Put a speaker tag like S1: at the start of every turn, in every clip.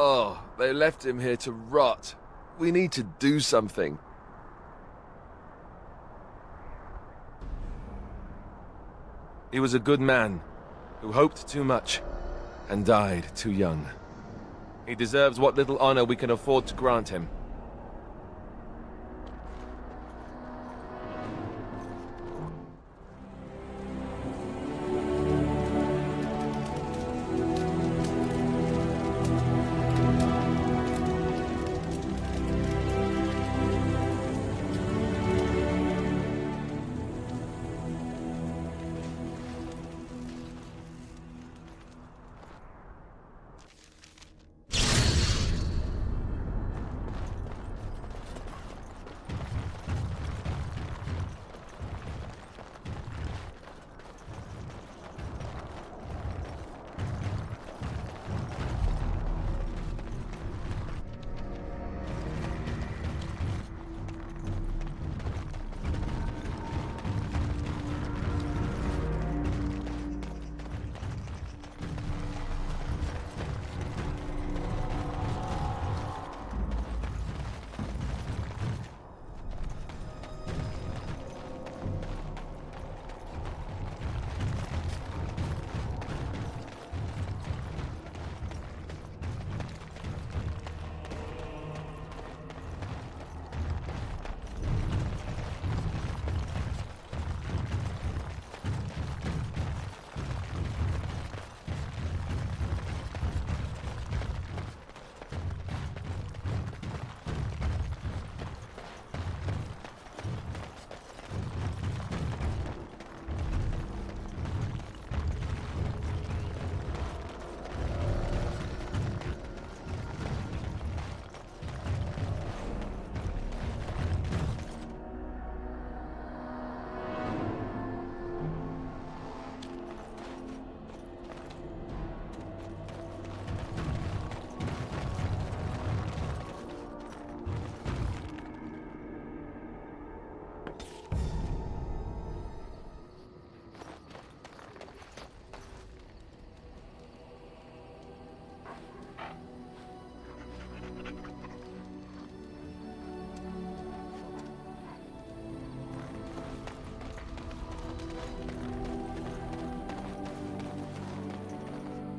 S1: Oh, they left him here to rot. We need to do something. He was a good man, who hoped too much, and died too young. He deserves what little honor we can afford to grant him.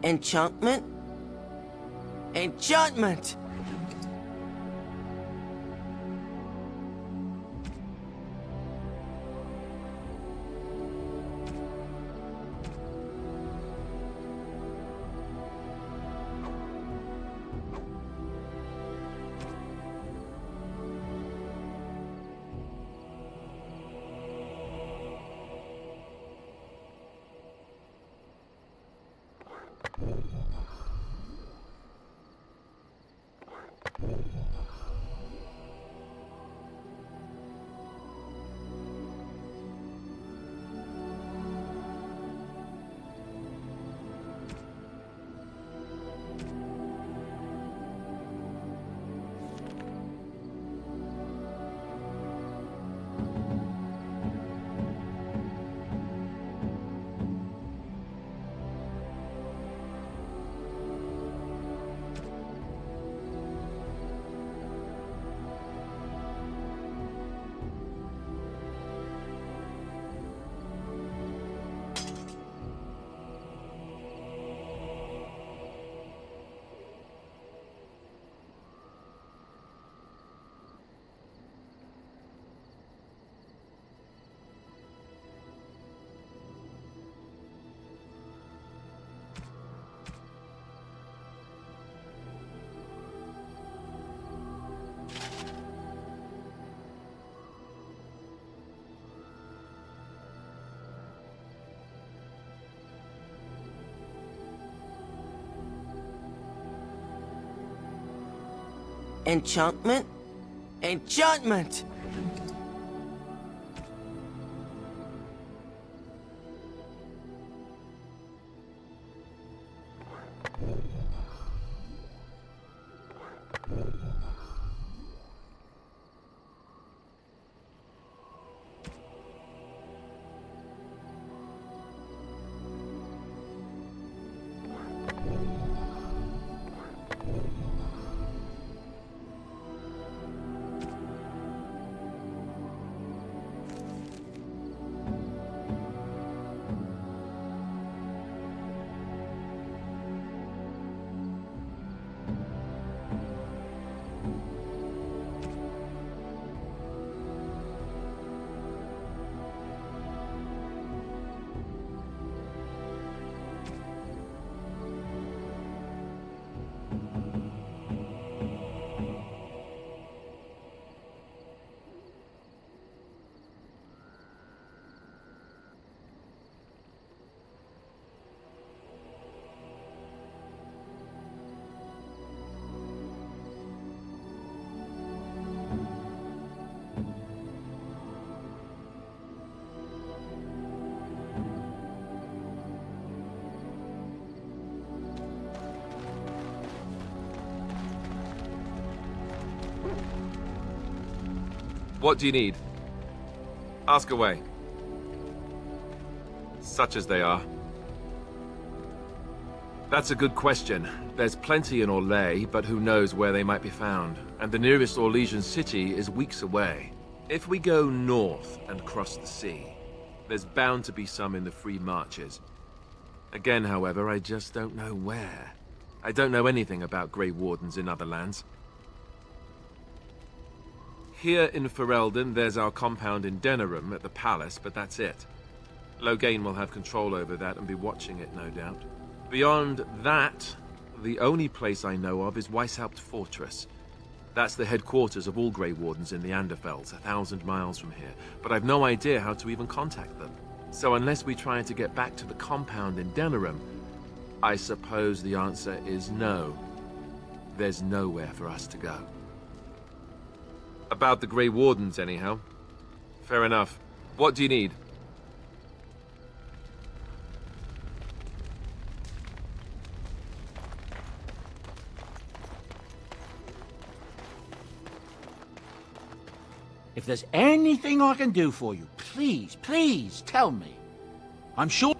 S2: Enchantment? Enchantment! Enchantment? Enchantment!
S1: What do you need? Ask away. Such as they are. That's a good question. There's plenty in Orlais, but who knows where they might be found. And the nearest Orlesian city is weeks away. If we go north and cross the sea, there's bound to be some in the Free Marches. Again, however, I just don't know where. I don't know anything about Grey Wardens in other lands. Here in Ferelden, there's our compound in Denerim at the palace, but that's it. Loghain will have control over that and be watching it, no doubt. Beyond that, the only place I know of is Weishaupt Fortress. That's the headquarters of all Grey Wardens in the Anderfells, 1,000 miles from here. But I've no idea how to even contact them. So unless we try to get back to the compound in Denerim, I suppose the answer is no. There's nowhere for us to go. About the Grey Wardens, anyhow. Fair enough. What do you need?
S3: If there's anything I can do for you, please, please tell me. I'm sure...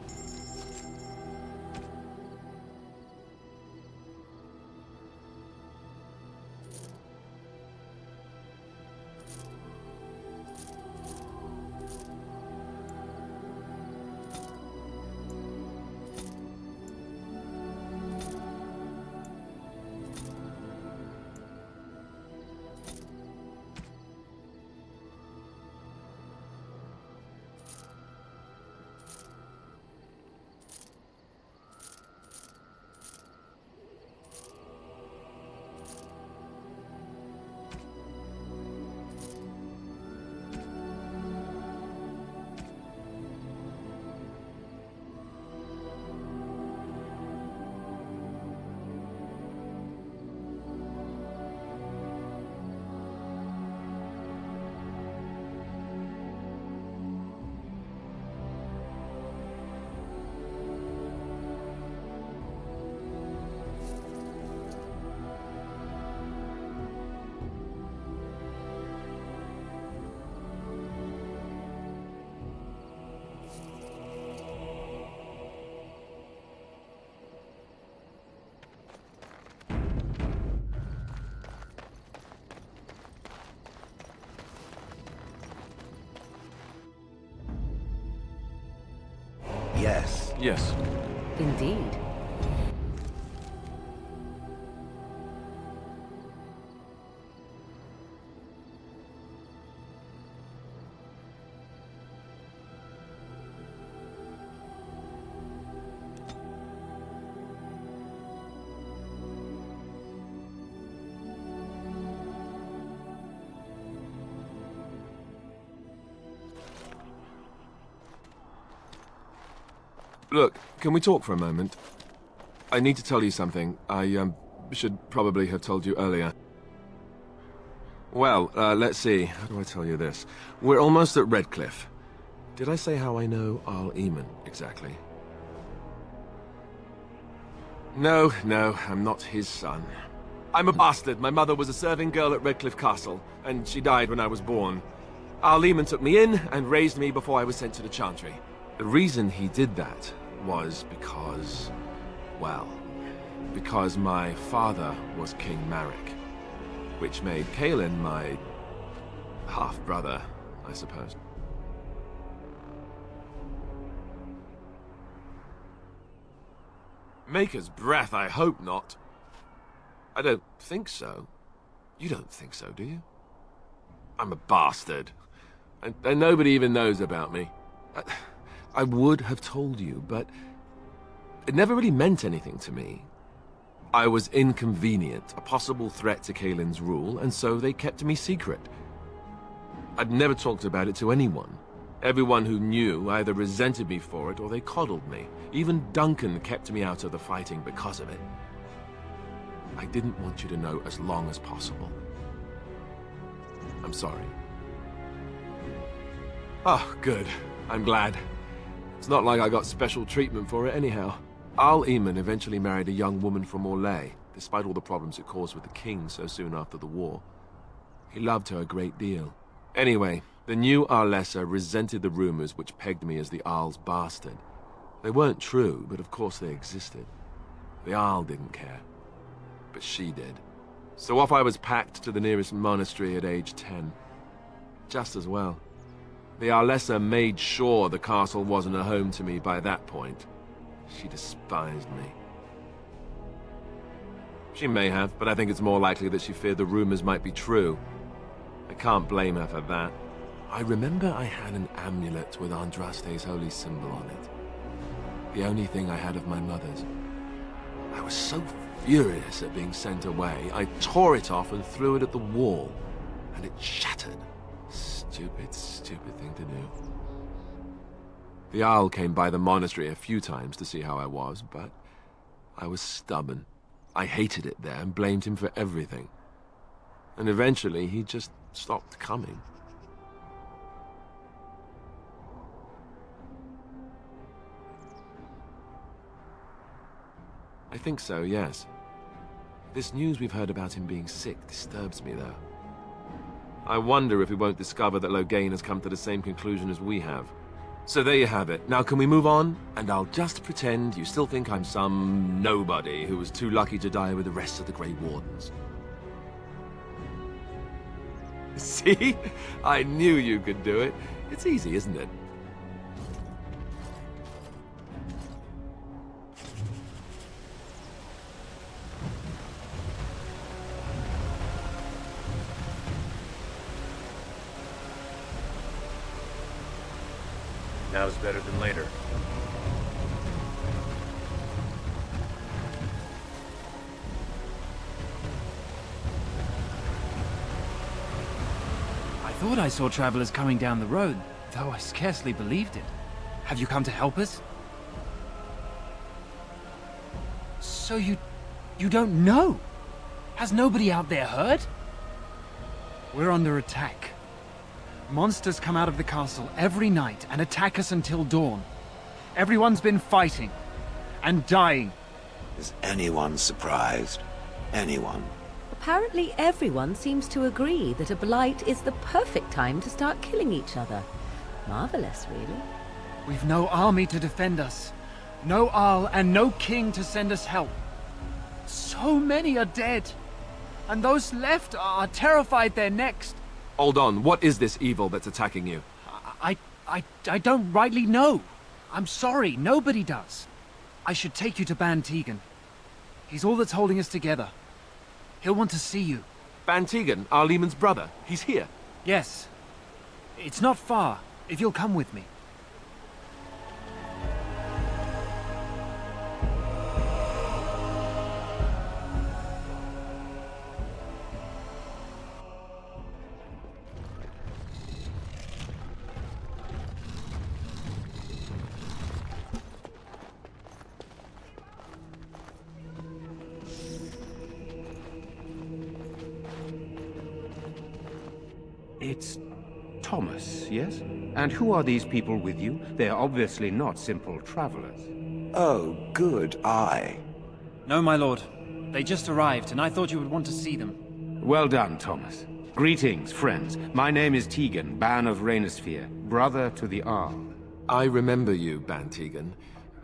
S4: Yes.
S1: Yes.
S5: Indeed.
S1: Look, can we talk for a moment? I need to tell you something. I, should probably have told you earlier. Well, let's see. How do I tell you this? We're almost at Redcliffe. Did I say how I know Arl Eamon, exactly? No, I'm not his son. I'm a bastard. My mother was a serving girl at Redcliffe Castle, and she died when I was born. Arl Eamon took me in and raised me before I was sent to the Chantry. The reason he did that was because, well, because my father was King Marek, which made Cailan my half-brother, I suppose. Maker's breath, I hope not. I don't think so. You don't think so, do you? I'm a bastard. And nobody even knows about me. I would have told you, but it never really meant anything to me. I was inconvenient, a possible threat to Cailan's rule, and so they kept me secret. I'd never talked about it to anyone. Everyone who knew either resented me for it or they coddled me. Even Duncan kept me out of the fighting because of it. I didn't want you to know as long as possible. I'm sorry. Oh, good. I'm glad. It's not like I got special treatment for it anyhow. Arl Eamon eventually married a young woman from Orlais, despite all the problems it caused with the king so soon after the war. He loved her a great deal, Anyway, the new Arlessa resented the rumors which pegged me as the Arl's bastard. They weren't true, but of course they existed. The Arl didn't care, but she did. So off I was packed to the nearest monastery at age 10. Just as well. The Arlessa made sure the castle wasn't a home to me by that point. She despised me. She may have, but I think it's more likely that she feared the rumors might be true. I can't blame her for that. I remember I had an amulet with Andraste's holy symbol on it. The only thing I had of my mother's. I was so furious at being sent away, I tore it off and threw it at the wall, and it shattered. Stupid, stupid thing to do. The Arl came by the monastery a few times to see how I was, but I was stubborn. I hated it there and blamed him for everything. And eventually he just stopped coming. I think so, yes. This news we've heard about him being sick disturbs me, though. I wonder if we won't discover that Loghain has come to the same conclusion as we have. So there you have it. Now can we move on? And I'll just pretend you still think I'm some nobody who was too lucky to die with the rest of the Grey Wardens. See? I knew you could do it. It's easy, isn't it?
S4: Now's better than later.
S5: I thought I saw travelers coming down the road, though I scarcely believed it. Have you come to help us? So you don't know? Has nobody out there heard? We're under attack. Monsters come out of the castle every night and attack us until dawn. Everyone's been fighting and dying.
S6: Is anyone surprised? Anyone?
S7: Apparently everyone seems to agree that a blight is the perfect time to start killing each other. Marvelous, really.
S5: We've no army to defend us, no Arl and no king to send us help. So many are dead, and those left are terrified they're next.
S1: Hold on, what is this evil that's attacking you?
S5: I don't rightly know. I'm sorry, nobody does. I should take you to Ban Tegan. He's all that's holding us together. He'll want to see you.
S1: Ban Tegan, Arlemon's brother. He's here.
S5: Yes. It's not far, if you'll come with me.
S8: It's Thomas, yes? And who are these people with you? They're obviously not simple travelers.
S6: Oh, good eye.
S5: No, my lord. They just arrived, and I thought you would want to see them.
S8: Well done, Thomas. Greetings, friends. My name is Tegan, Ban of Reynisfere, brother to the Arl.
S1: I remember you, Ban Tegan,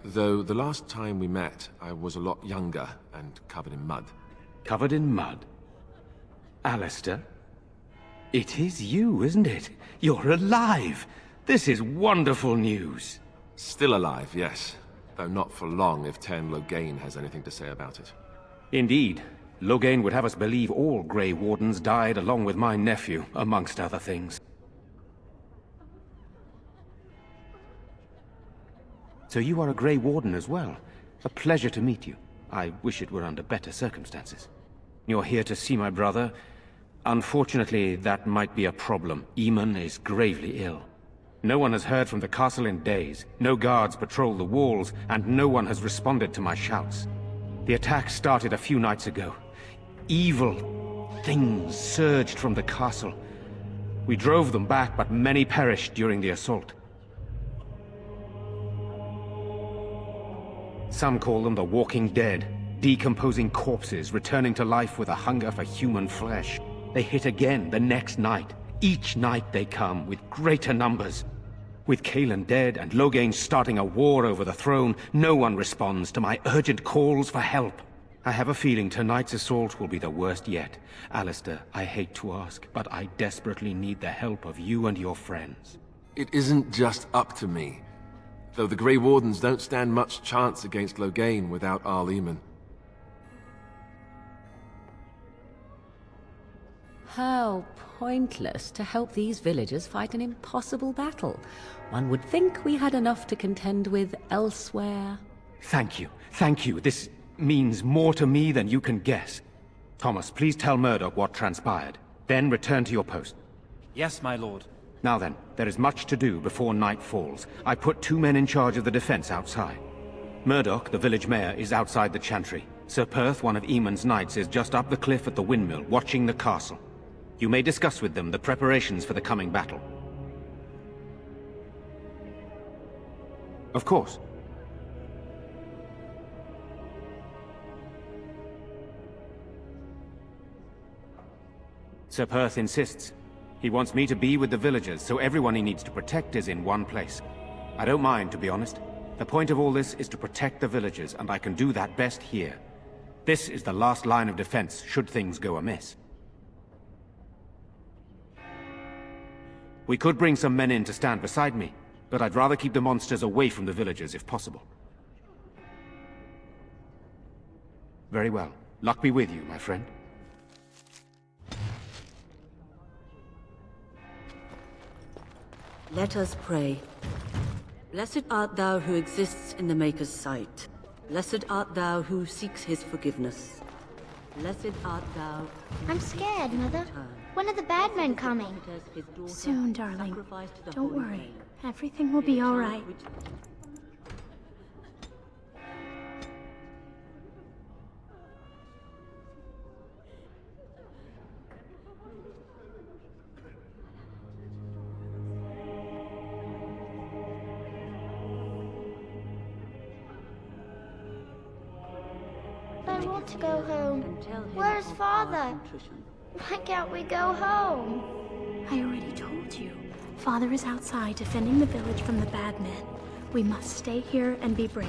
S1: though the last time we met, I was a lot younger and covered in mud.
S8: Covered in mud? Alistair? It is you, isn't it? You're alive! This is wonderful news!
S1: Still alive, yes. Though not for long if Teyrn Loghain has anything to say about it.
S8: Indeed. Loghain would have us believe all Grey Wardens died along with my nephew, amongst other things. So you are a Grey Warden as well. A pleasure to meet you. I wish it were under better circumstances. You're here to see my brother. Unfortunately, that might be a problem. Eamon is gravely ill. No one has heard from the castle in days. No guards patrol the walls, and no one has responded to my shouts. The attack started a few nights ago. Evil things surged from the castle. We drove them back, but many perished during the assault. Some call them the Walking Dead, decomposing corpses returning to life with a hunger for human flesh. They hit again the next night. Each night they come with greater numbers. With Cailan dead and Loghain starting a war over the throne, no one responds to my urgent calls for help. I have a feeling tonight's assault will be the worst yet. Alistair, I hate to ask, but I desperately need the help of you and your friends.
S1: It isn't just up to me. Though the Grey Wardens don't stand much chance against Loghain without Arl Eamon.
S7: How pointless to help these villagers fight an impossible battle. One would think we had enough to contend with elsewhere.
S8: Thank you. Thank you. This means more to me than you can guess. Thomas, please tell Murdoch what transpired. Then return to your post.
S5: Yes, my lord.
S8: Now then, there is much to do before night falls. I put 2 men in charge of the defense outside. Murdoch, the village mayor, is outside the chantry. Sir Perth, one of Eamon's knights, is just up the cliff at the windmill, watching the castle. You may discuss with them the preparations for the coming battle. Of course. Sir Perth insists. He wants me to be with the villagers, so everyone he needs to protect is in one place. I don't mind, to be honest. The point of all this is to protect the villagers, and I can do that best here. This is the last line of defense, should things go amiss. We could bring some men in to stand beside me, but I'd rather keep the monsters away from the villagers if possible. Very well. Luck be with you, my friend.
S9: Let us pray. Blessed art thou who exists in the Maker's sight. Blessed art thou who seeks his forgiveness. Blessed art thou...
S10: I'm scared, Mother. When are the bad men coming?
S11: Soon, darling. Don't worry. Everything will be all right.
S10: I want to go home. Where's Father? Why can't we go home?
S11: I already told you. Father is outside defending the village from the bad men. We must stay here and be brave.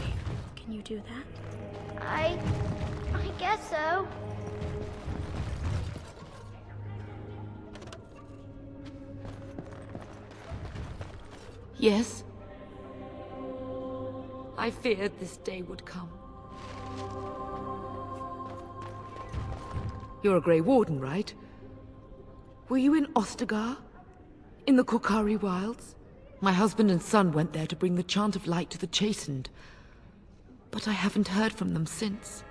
S11: Can you do that?
S10: I guess so.
S12: Yes? I feared this day would come. You're a Grey Warden, right? Were you in Ostagar? In the Korcari Wilds? My husband and son went there to bring the Chant of Light to the Chastened. But I haven't heard from them since.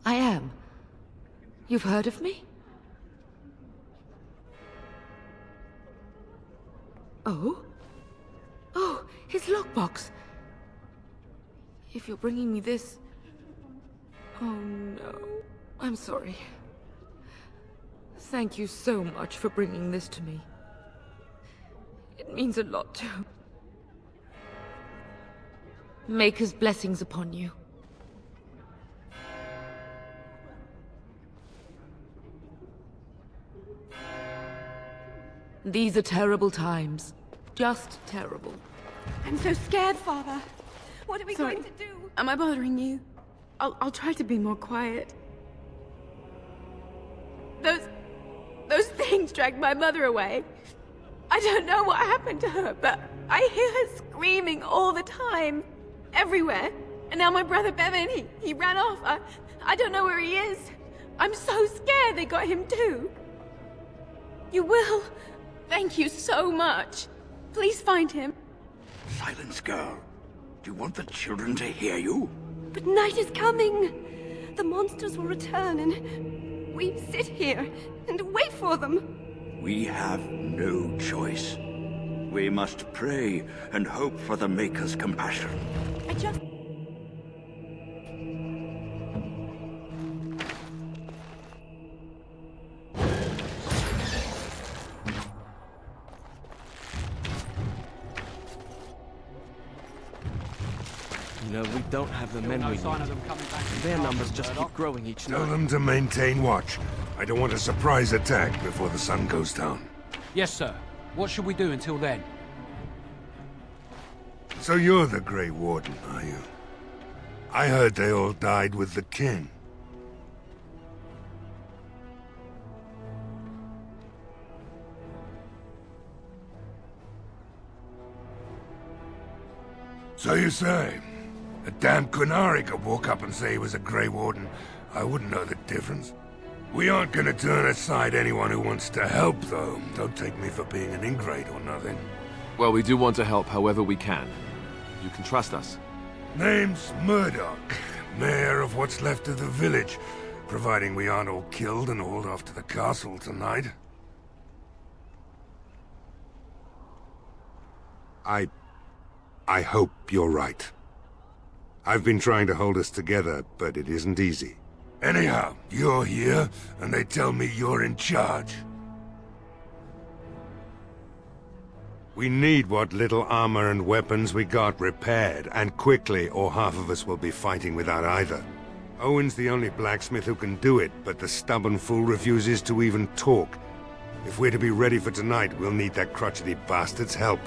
S12: I am. You've heard of me? Oh? Oh, his lockbox! If you're bringing me this... Oh no. I'm sorry. Thank you so much for bringing this to me. It means a lot to... Maker's blessings upon you. These are terrible times. Just terrible.
S11: I'm so scared, Father. What are we going to do? Am I bothering you? I'll try to be more quiet. Those things dragged my mother away. I don't know what happened to her, but I hear her screaming all the time. Everywhere. And now my brother Bevan, he ran off. I don't know where he is. I'm so scared they got him too. You will. Thank you so much. Please find him.
S13: Silence, girl. Do you want the children to hear you?
S11: But night is coming. The monsters will return and we sit here and wait for them.
S13: We have no choice. We must pray and hope for the Maker's compassion.
S11: I just...
S2: You know, we don't have the men we need. Their numbers just keep growing each night.
S14: Tell them to maintain watch. I don't want a surprise attack before the sun goes down.
S5: Yes, sir. What should we do until then?
S14: So you're the Grey Warden, are you? I heard they all died with the king. So you say? A damn Qunari could walk up and say he was a Grey Warden. I wouldn't know the difference. We aren't gonna turn aside anyone who wants to help, though. Don't take me for being an ingrate or nothing.
S1: Well, we do want to help however we can. You can trust us.
S14: Name's Murdoch, mayor of what's left of the village, providing we aren't all killed and hauled off to the castle tonight. I hope you're right. I've been trying to hold us together, but it isn't easy. Anyhow, you're here, and they tell me you're in charge. We need what little armor and weapons we got repaired, and quickly, or half of us will be fighting without either. Owen's the only blacksmith who can do it, but the stubborn fool refuses to even talk. If we're to be ready for tonight, we'll need that crotchety bastard's help.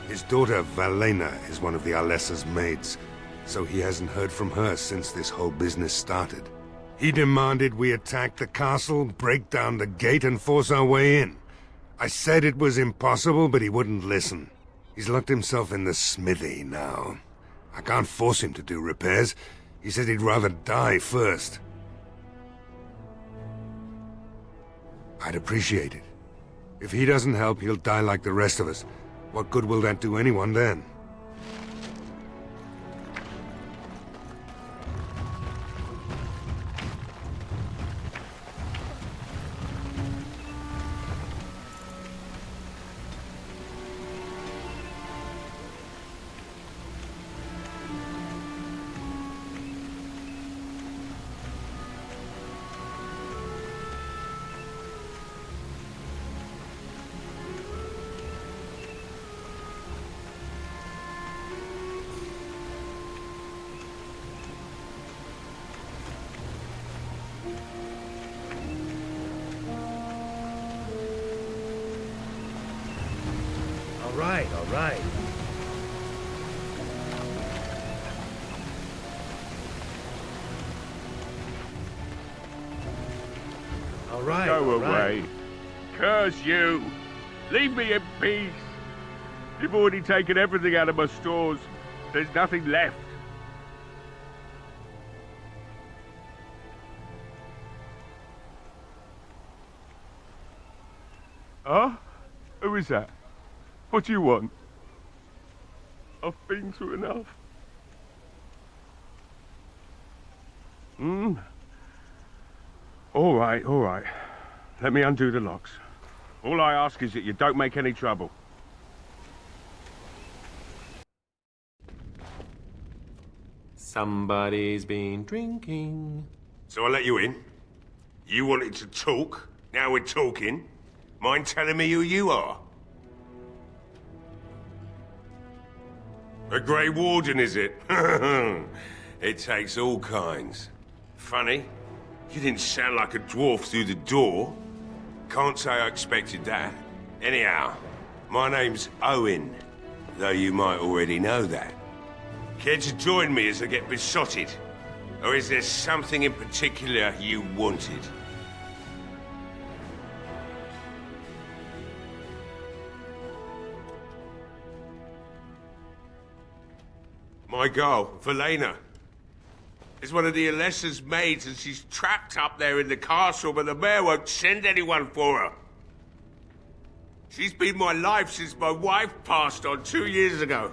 S14: His daughter, Valena, is one of the Alessa's maids, so he hasn't heard from her since this whole business started. He demanded we attack the castle, break down the gate, and force our way in. I said it was impossible, but he wouldn't listen. He's locked himself in the smithy now. I can't force him to do repairs. He said he'd rather die first. I'd appreciate it. If he doesn't help, he'll die like the rest of us. What good will that do anyone then?
S4: All right. All right.
S15: Go
S4: all
S15: away.
S4: right.
S15: Curse you. Leave me in peace. You've already taken everything out of my stores. There's nothing left. Huh? Who is that? What do you want? I've been through enough. All right. Let me undo the locks. All I ask is that you don't make any trouble.
S1: Somebody's been drinking.
S14: So I let you in. You wanted to talk. Now we're talking. Mind telling me who you are? A Grey Warden, is it? It takes all kinds. Funny, you didn't sound like a dwarf through the door. Can't say I expected that. Anyhow, my name's Owen, though you might already know that. Care to join me as I get besotted? Or is there something in particular you wanted? My girl, Valena, is one of the Alessa's maids, and she's trapped up there in the castle, but the mayor won't send anyone for her. She's been my life since my wife passed on 2 years ago.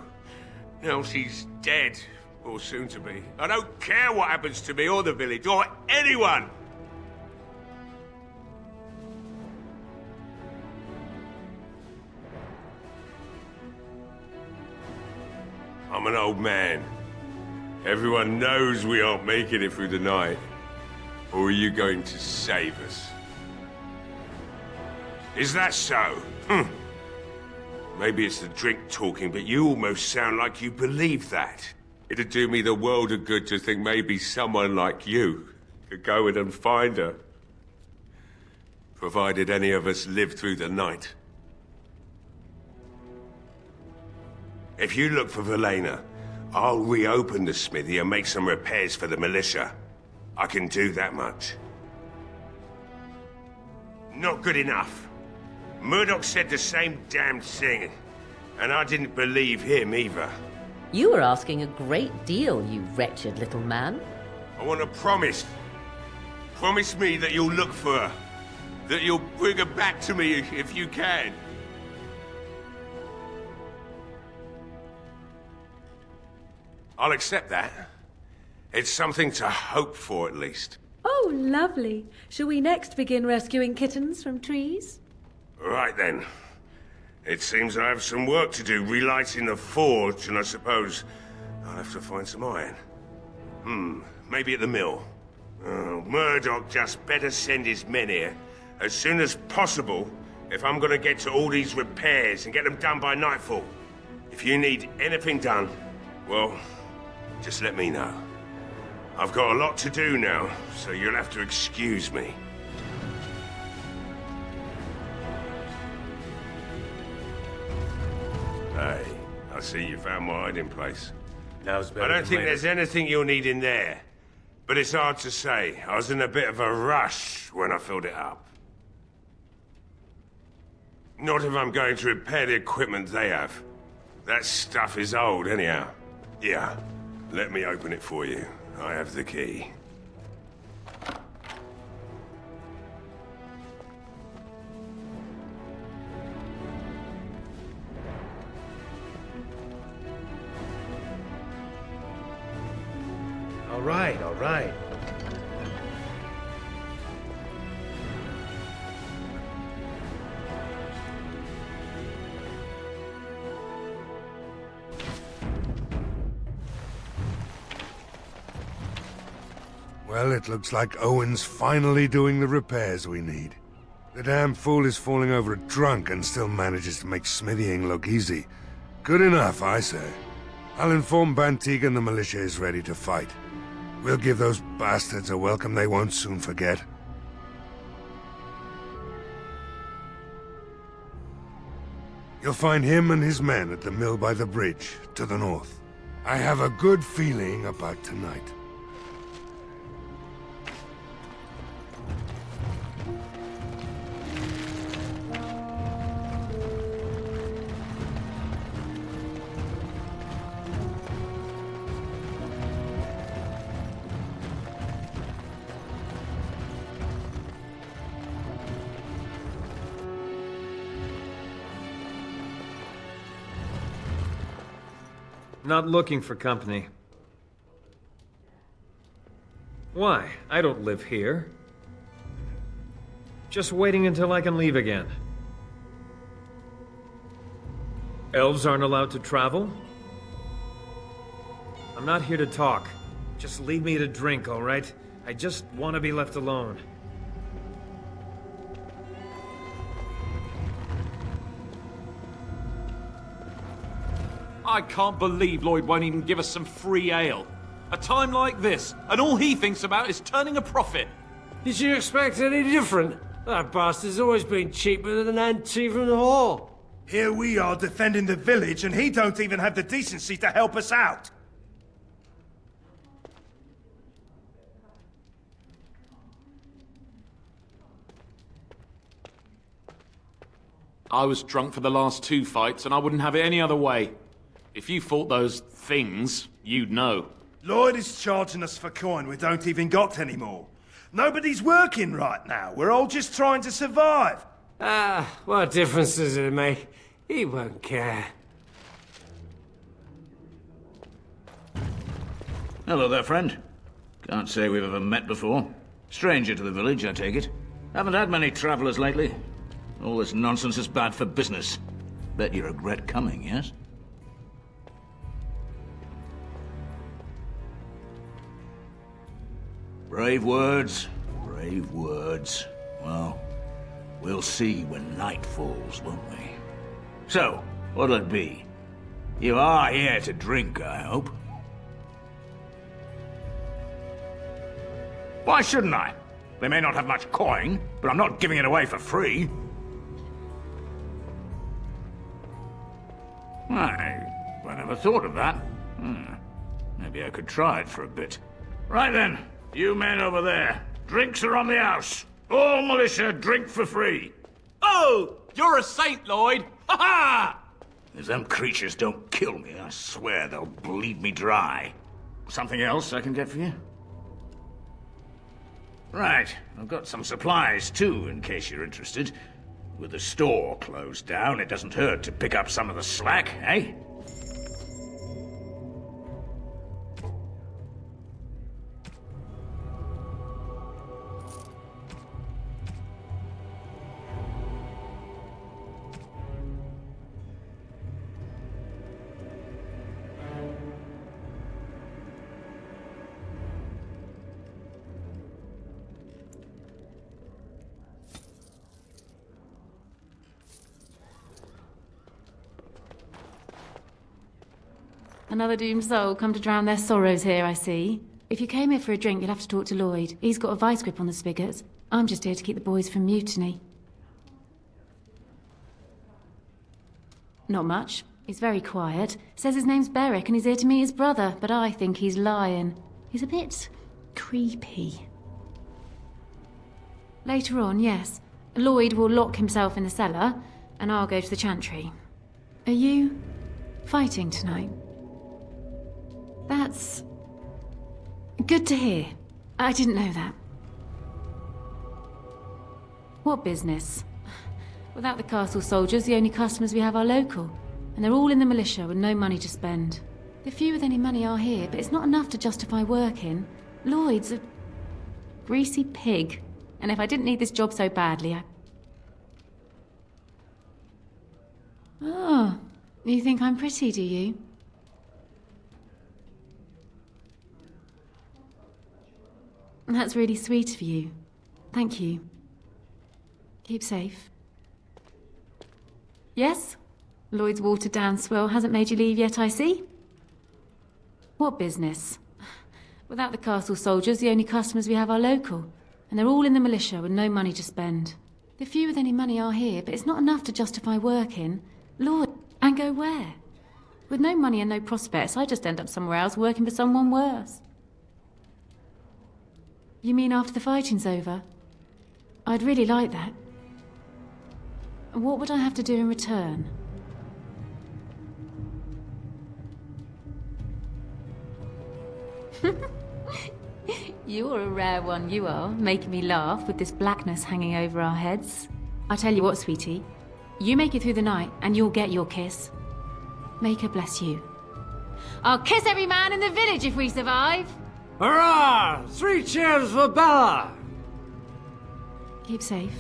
S14: Now she's dead, or soon to be. I don't care what happens to me or the village, or anyone! I'm an old man. Everyone knows we aren't making it through the night. Or are you going to save us? Is that so? Maybe it's the drink talking, but you almost sound like you believe that. It'd do me the world of good to think maybe someone like you could go in and find her. Provided any of us live through the night. If you look for Velena, I'll reopen the smithy and make some repairs for the militia. I can do that much. Not good enough. Murdoch said the same damn thing, and I didn't believe him either.
S7: You were asking a great deal, you wretched little man.
S14: I want to promise. Promise me that you'll look for her. That you'll bring her back to me if you can. I'll accept that. It's something to hope for, at least.
S7: Oh, lovely. Shall we next begin rescuing kittens from trees?
S14: Right then. It seems I have some work to do relighting the forge, and I suppose I'll have to find some iron. Maybe at the mill. Oh, Murdoch just better send his men here as soon as possible if I'm gonna get to all these repairs and get them done by nightfall. If you need anything done, well, just let me know. I've got a lot to do now, so you'll have to excuse me. Hey, I see you found my hiding place.
S4: Now's better
S14: I don't
S4: than
S14: think
S4: later.
S14: there's anything you'll need in there. But it's hard to say. I was in a bit of a rush when I filled it up. Not if I'm going to repair the equipment they have. That stuff is old anyhow. Yeah, let me open it for you. I have the key.
S4: All right, all right.
S16: Well, it looks like Owen's finally doing the repairs we need. The damn fool is falling over drunk and still manages to make smithying look easy. Good enough, I say. I'll inform Bantig and the militia is ready to fight. We'll give those bastards a welcome they won't soon forget. You'll find him and his men at the mill by the bridge, to the north. I have a good feeling about tonight.
S17: Not looking for company. Why? I don't live here. Just waiting until I can leave again. Elves aren't allowed to travel? I'm not here to talk. Just leave me to drink, all right? I just want to be left alone.
S18: I can't believe Lloyd won't even give us some free ale. A time like this, and all he thinks about is turning a profit.
S19: Did you expect any different? That bastard's always been cheaper than an tea from the hall.
S20: Here we are defending the village, and he don't even have the decency to help us out.
S18: I was drunk for the last 2 fights, and I wouldn't have it any other way. If you fought those things, you'd know.
S20: Lloyd is charging us for coin we don't even got anymore. Nobody's working right now. We're all just trying to survive.
S19: What difference does it make? He won't care.
S21: Hello there, friend. Can't say we've ever met before. Stranger to the village, I take it. Haven't had many travelers lately. All this nonsense is bad for business. Bet you regret coming, yes? Brave words, brave words. Well, we'll see when night falls, won't we? So, what'll it be? You are here to drink, I hope? Why shouldn't I? They may not have much coin, but I'm not giving it away for free. I never thought of that. Maybe I could try it for a bit. Right then, you men over there. Drinks are on the house. All militia drink for free.
S18: Oh! You're a saint, Lloyd! Ha ha!
S21: If them creatures don't kill me, I swear they'll bleed me dry. Something else I can get for you? Right, I've got some supplies too, in case you're interested. With the store closed down, it doesn't hurt to pick up some of the slack, eh?
S3: Another doomed soul come to drown their sorrows here, I see. If you came here for a drink, you'll have to talk to Lloyd. He's got a vice grip on the spigots. I'm just here to keep the boys from mutiny. Not much. He's very quiet. Says his name's Beric and he's here to meet his brother, but I think he's lying. He's a bit creepy. Later on, yes. Lloyd will lock himself in the cellar, and I'll go to the chantry. Are you fighting tonight? That's good to hear. I didn't know that. What business? Without the castle soldiers, the only customers we have are local, and they're all in the militia with no money to spend. The few with any money are here, but it's not enough to justify working. Lloyd's a greasy pig, and if I didn't need this job so badly, Oh, you think I'm pretty, do you? That's really sweet of you. Thank you. Keep safe. Yes? Lloyd's watered-down swill hasn't made you leave yet, I see. What business? Without the castle soldiers, the only customers we have are local, and they're all in the militia with no money to spend. The few with any money are here, but it's not enough to justify working. Lloyd, and go where? With no money and no prospects, I just end up somewhere else working for someone worse. You mean after the fighting's over? I'd really like that. What would I have to do in return? You're a rare one, you are, making me laugh with this blackness hanging over our heads. I tell you what, sweetie. You make it through the night, and you'll get your kiss. Make her bless you. I'll kiss every man in the village if we survive!
S19: Hurrah! 3 cheers for Bella!
S3: Keep safe.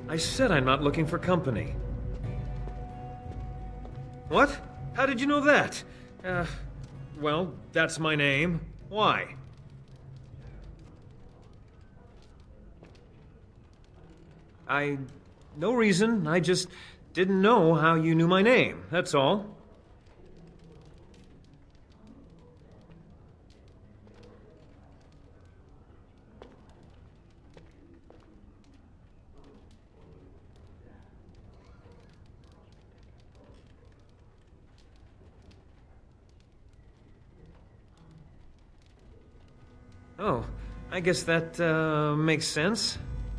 S17: I said I'm not looking for company. What? How did you know that? Well, that's my name. Why? No reason. I just didn't know how you knew my name, that's all. Oh, I guess that, makes sense.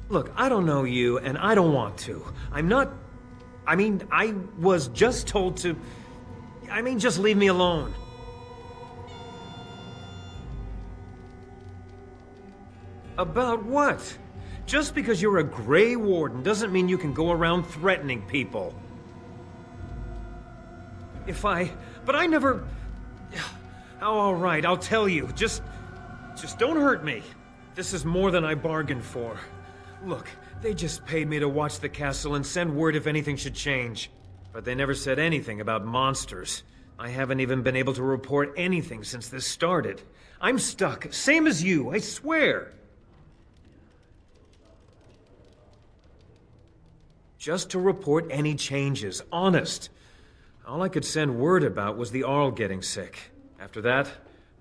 S17: Look, I don't know you, and I don't want to. I was just told to... just leave me alone. About what? Just because you're a Grey Warden doesn't mean you can go around threatening people. But I never... Oh, all right, I'll tell you. Just don't hurt me. This is more than I bargained for. Look, they just paid me to watch the castle and send word if anything should change. But they never said anything about monsters. I haven't even been able to report anything since this started. I'm stuck, same as you, I swear. Just to report any changes, honest. All I could send word about was the Arl getting sick. After that,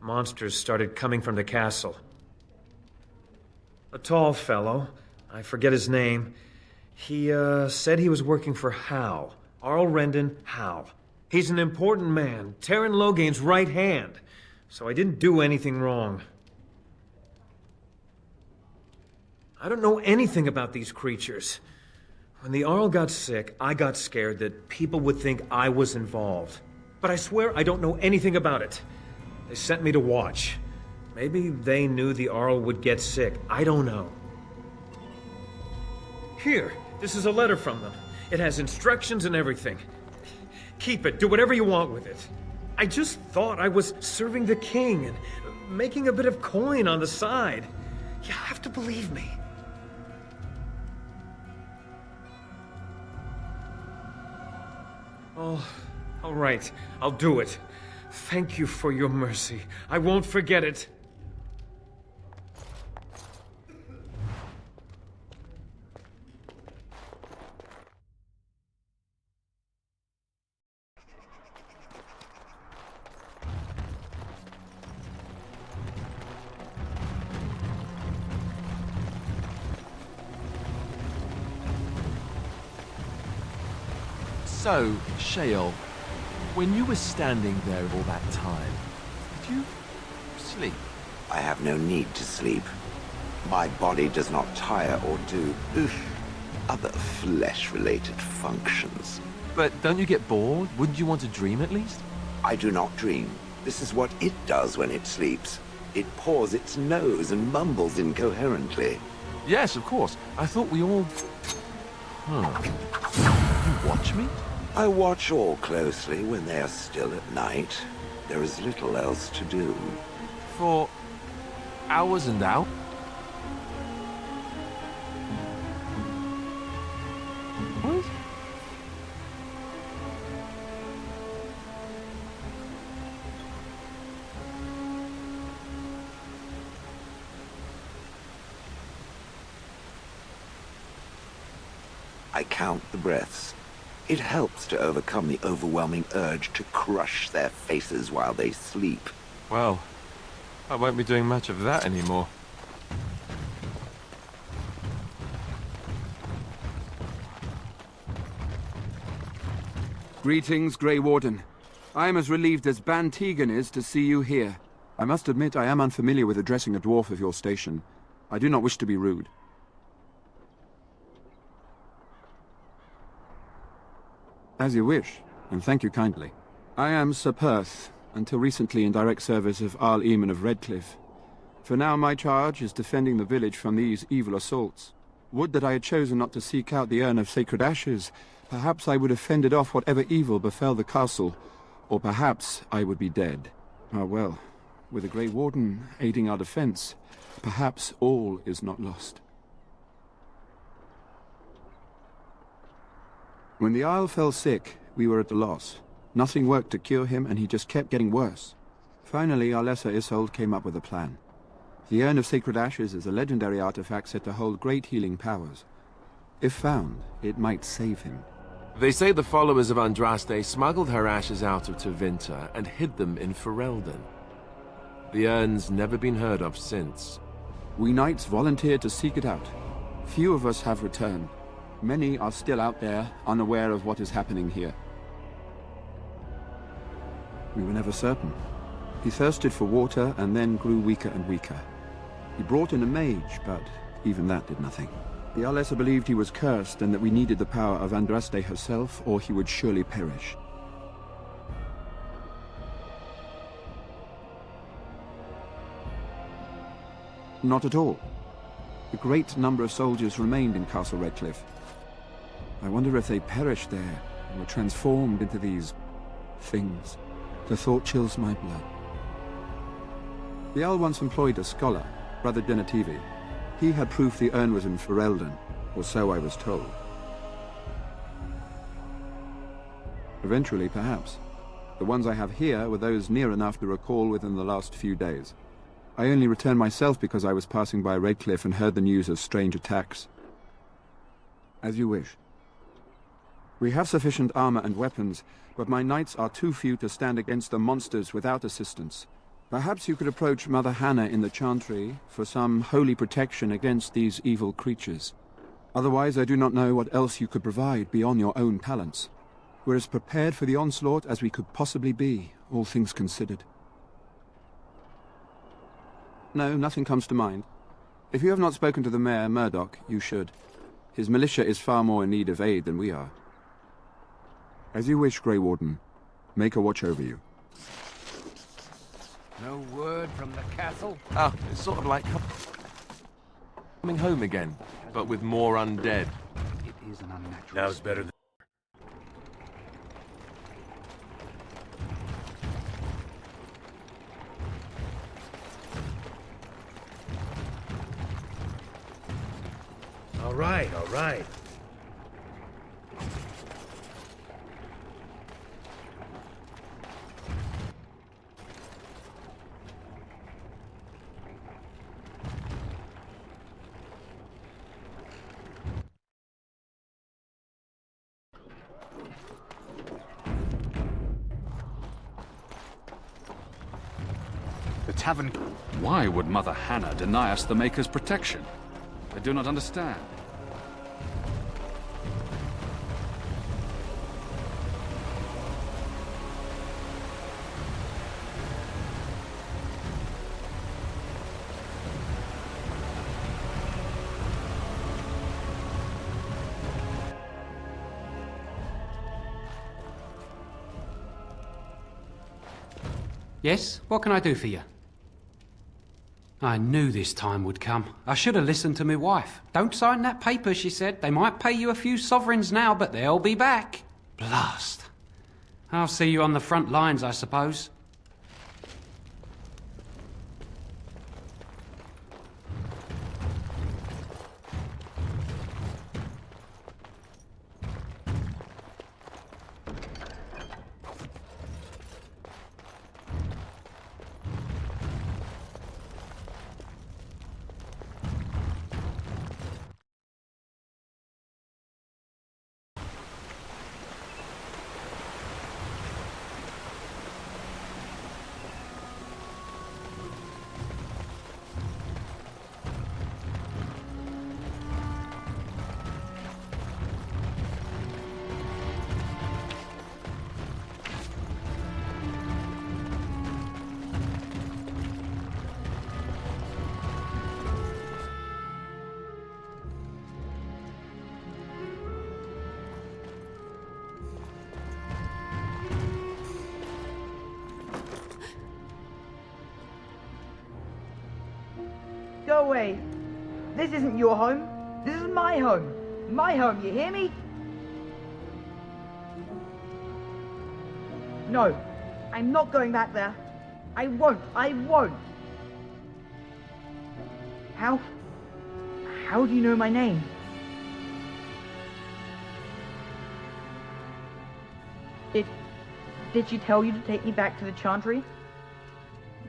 S17: monsters started coming from the castle. A tall fellow, I forget his name, he said he was working for Hal. Arl Rendon Hal. He's an important man, Terran Logain's right hand, so I didn't do anything wrong. I don't know anything about these creatures. When the Arl got sick, I got scared that people would think I was involved. But I swear I don't know anything about it. They sent me to watch. Maybe they knew the Arl would get sick. I don't know. Here, this is a letter from them. It has instructions and everything. Keep it. Do whatever you want with it. I just thought I was serving the king and making a bit of coin on the side. You have to believe me. Oh, all right. I'll do it. Thank you for your mercy. I won't forget it.
S1: So, Shael, when you were standing there all that time, did you sleep?
S6: I have no need to sleep. My body does not tire or do other flesh-related functions.
S1: But don't you get bored? Wouldn't you want to dream at least?
S6: I do not dream. This is what it does when it sleeps. It paws its nose and mumbles incoherently.
S1: Yes, of course. I thought we all... You watch me?
S6: I watch all closely when they are still at night. There is little else to do.
S1: For hours and hours? What?
S6: I count the breaths. It helps to overcome the overwhelming urge to crush their faces while they sleep.
S1: Well, I won't be doing much of that anymore.
S22: Greetings, Grey Warden. I am as relieved as Ban Tegan is to see you here. I must admit I am unfamiliar with addressing a dwarf of your station. I do not wish to be rude. As you wish, and thank you kindly. I am Sir Perth, until recently in direct service of Arl Eamon of Redcliffe. For now my charge is defending the village from these evil assaults. Would that I had chosen not to seek out the urn of sacred ashes. Perhaps I would have fended off whatever evil befell the castle, or perhaps I would be dead. Ah well, with the Grey Warden aiding our defense, perhaps all is not lost. When the Isle fell sick, we were at a loss. Nothing worked to cure him, and he just kept getting worse. Finally, our lesser Isolde came up with a plan. The Urn of Sacred Ashes is a legendary artifact said to hold great healing powers. If found, it might save him.
S1: They say the followers of Andraste smuggled her ashes out of Tevinter and hid them in Ferelden. The urn's never been heard of since.
S22: We knights volunteered to seek it out. Few of us have returned. Many are still out there, unaware of what is happening here. We were never certain. He thirsted for water and then grew weaker and weaker. He brought in a mage, but even that did nothing. The Arlessa believed he was cursed and that we needed the power of Andraste herself, or he would surely perish. Not at all. A great number of soldiers remained in Castle Redcliffe. I wonder if they perished there and were transformed into these things. The thought chills my blood. The Jarl once employed a scholar, Brother Denetivi. He had proof the urn was in Ferelden, or so I was told. Eventually, perhaps. The ones I have here were those near enough to recall within the last few days. I only returned myself because I was passing by Redcliffe and heard the news of strange attacks. As you wish. We have sufficient armor and weapons, but my knights are too few to stand against the monsters without assistance. Perhaps you could approach Mother Hannah in the Chantry for some holy protection against these evil creatures. Otherwise, I do not know what else you could provide beyond your own talents. We're as prepared for the onslaught as we could possibly be, all things considered. No, nothing comes to mind. If you have not spoken to the Mayor, Murdoch, you should. His militia is far more in need of aid than we are. As you wish, Grey Warden. Make a watch over you.
S1: No word from the castle? Ah, it's sort of like coming home again, but with more undead.
S5: It is an unnatural...
S4: Now's better than... All right, all right.
S5: The tavern... Why would Mother Hannah deny us the Maker's protection? I do not understand.
S8: Yes? What can I do for you? I knew this time would come. I should have listened to my wife. Don't sign that paper, she said. They might pay you a few sovereigns now, but they'll be back. Blast. I'll see you on the front lines, I suppose.
S9: Go away. This isn't your home. This is my home. My home, you hear me? No, I'm not going back there. I won't. I won't. How do you know my name? Did she tell you to take me back to the Chantry?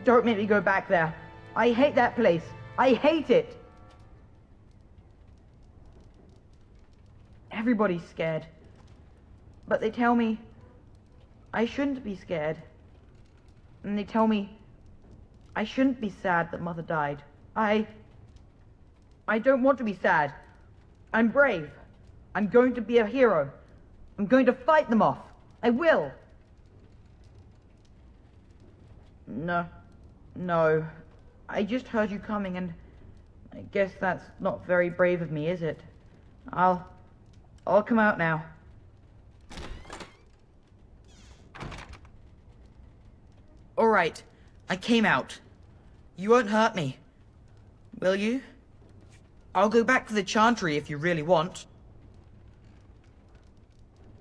S9: Don't make me go back there. I hate that place. I hate it! Everybody's scared. But they tell me I shouldn't be scared. And they tell me I shouldn't be sad that Mother died. I don't want to be sad. I'm brave. I'm going to be a hero. I'm going to fight them off. I will. No. I just heard you coming, and I guess that's not very brave of me, is it? I'll come out now. All right, I came out. You won't hurt me, will you? I'll go back to the Chantry if you really want.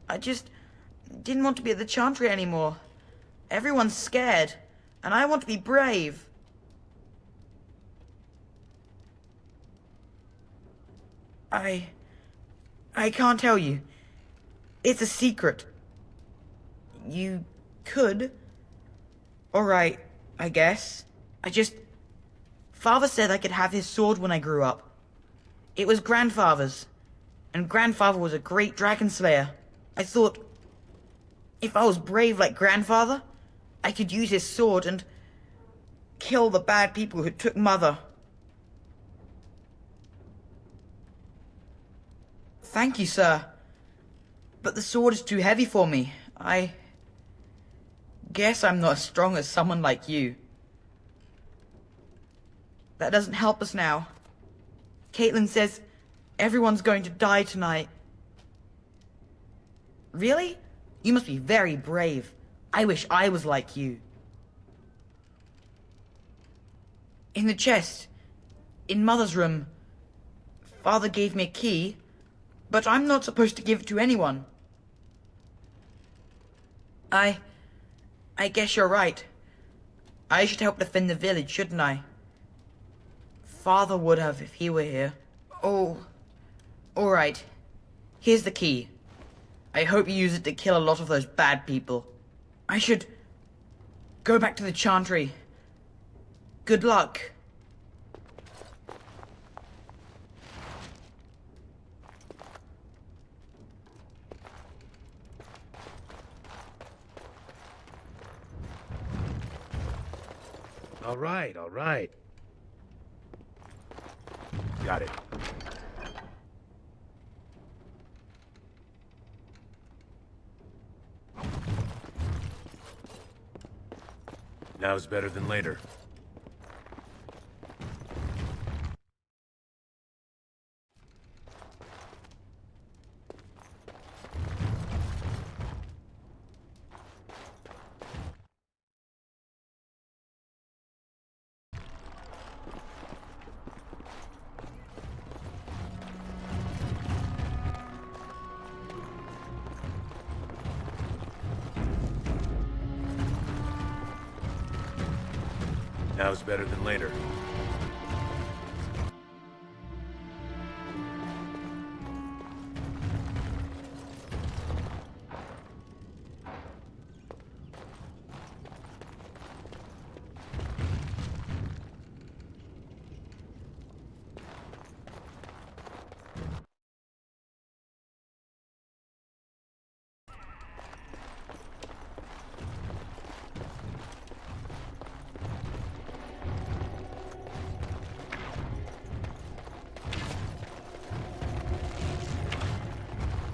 S9: I just didn't want to be at the Chantry anymore. Everyone's scared, and I want to be brave. I can't tell you. It's a secret. You could. Alright, I guess. Father said I could have his sword when I grew up. It was Grandfather's. And Grandfather was a great dragon slayer. I thought, if I was brave like Grandfather, I could use his sword and kill the bad people who took Mother. Thank you, sir. But the sword is too heavy for me. I guess I'm not as strong as someone like you. That doesn't help us now. Caitlin says everyone's going to die tonight. Really? You must be very brave. I wish I was like you. In the chest, in Mother's room, Father gave me a key, but I'm not supposed to give it to anyone. I guess you're right. I should help defend the village, shouldn't I? Father would have if he were here. Oh, alright. Here's the key. I hope you use it to kill a lot of those bad people. I should go back to the Chantry. Good luck.
S4: All right, all right. Got it. Now's better than later. Now's better than later.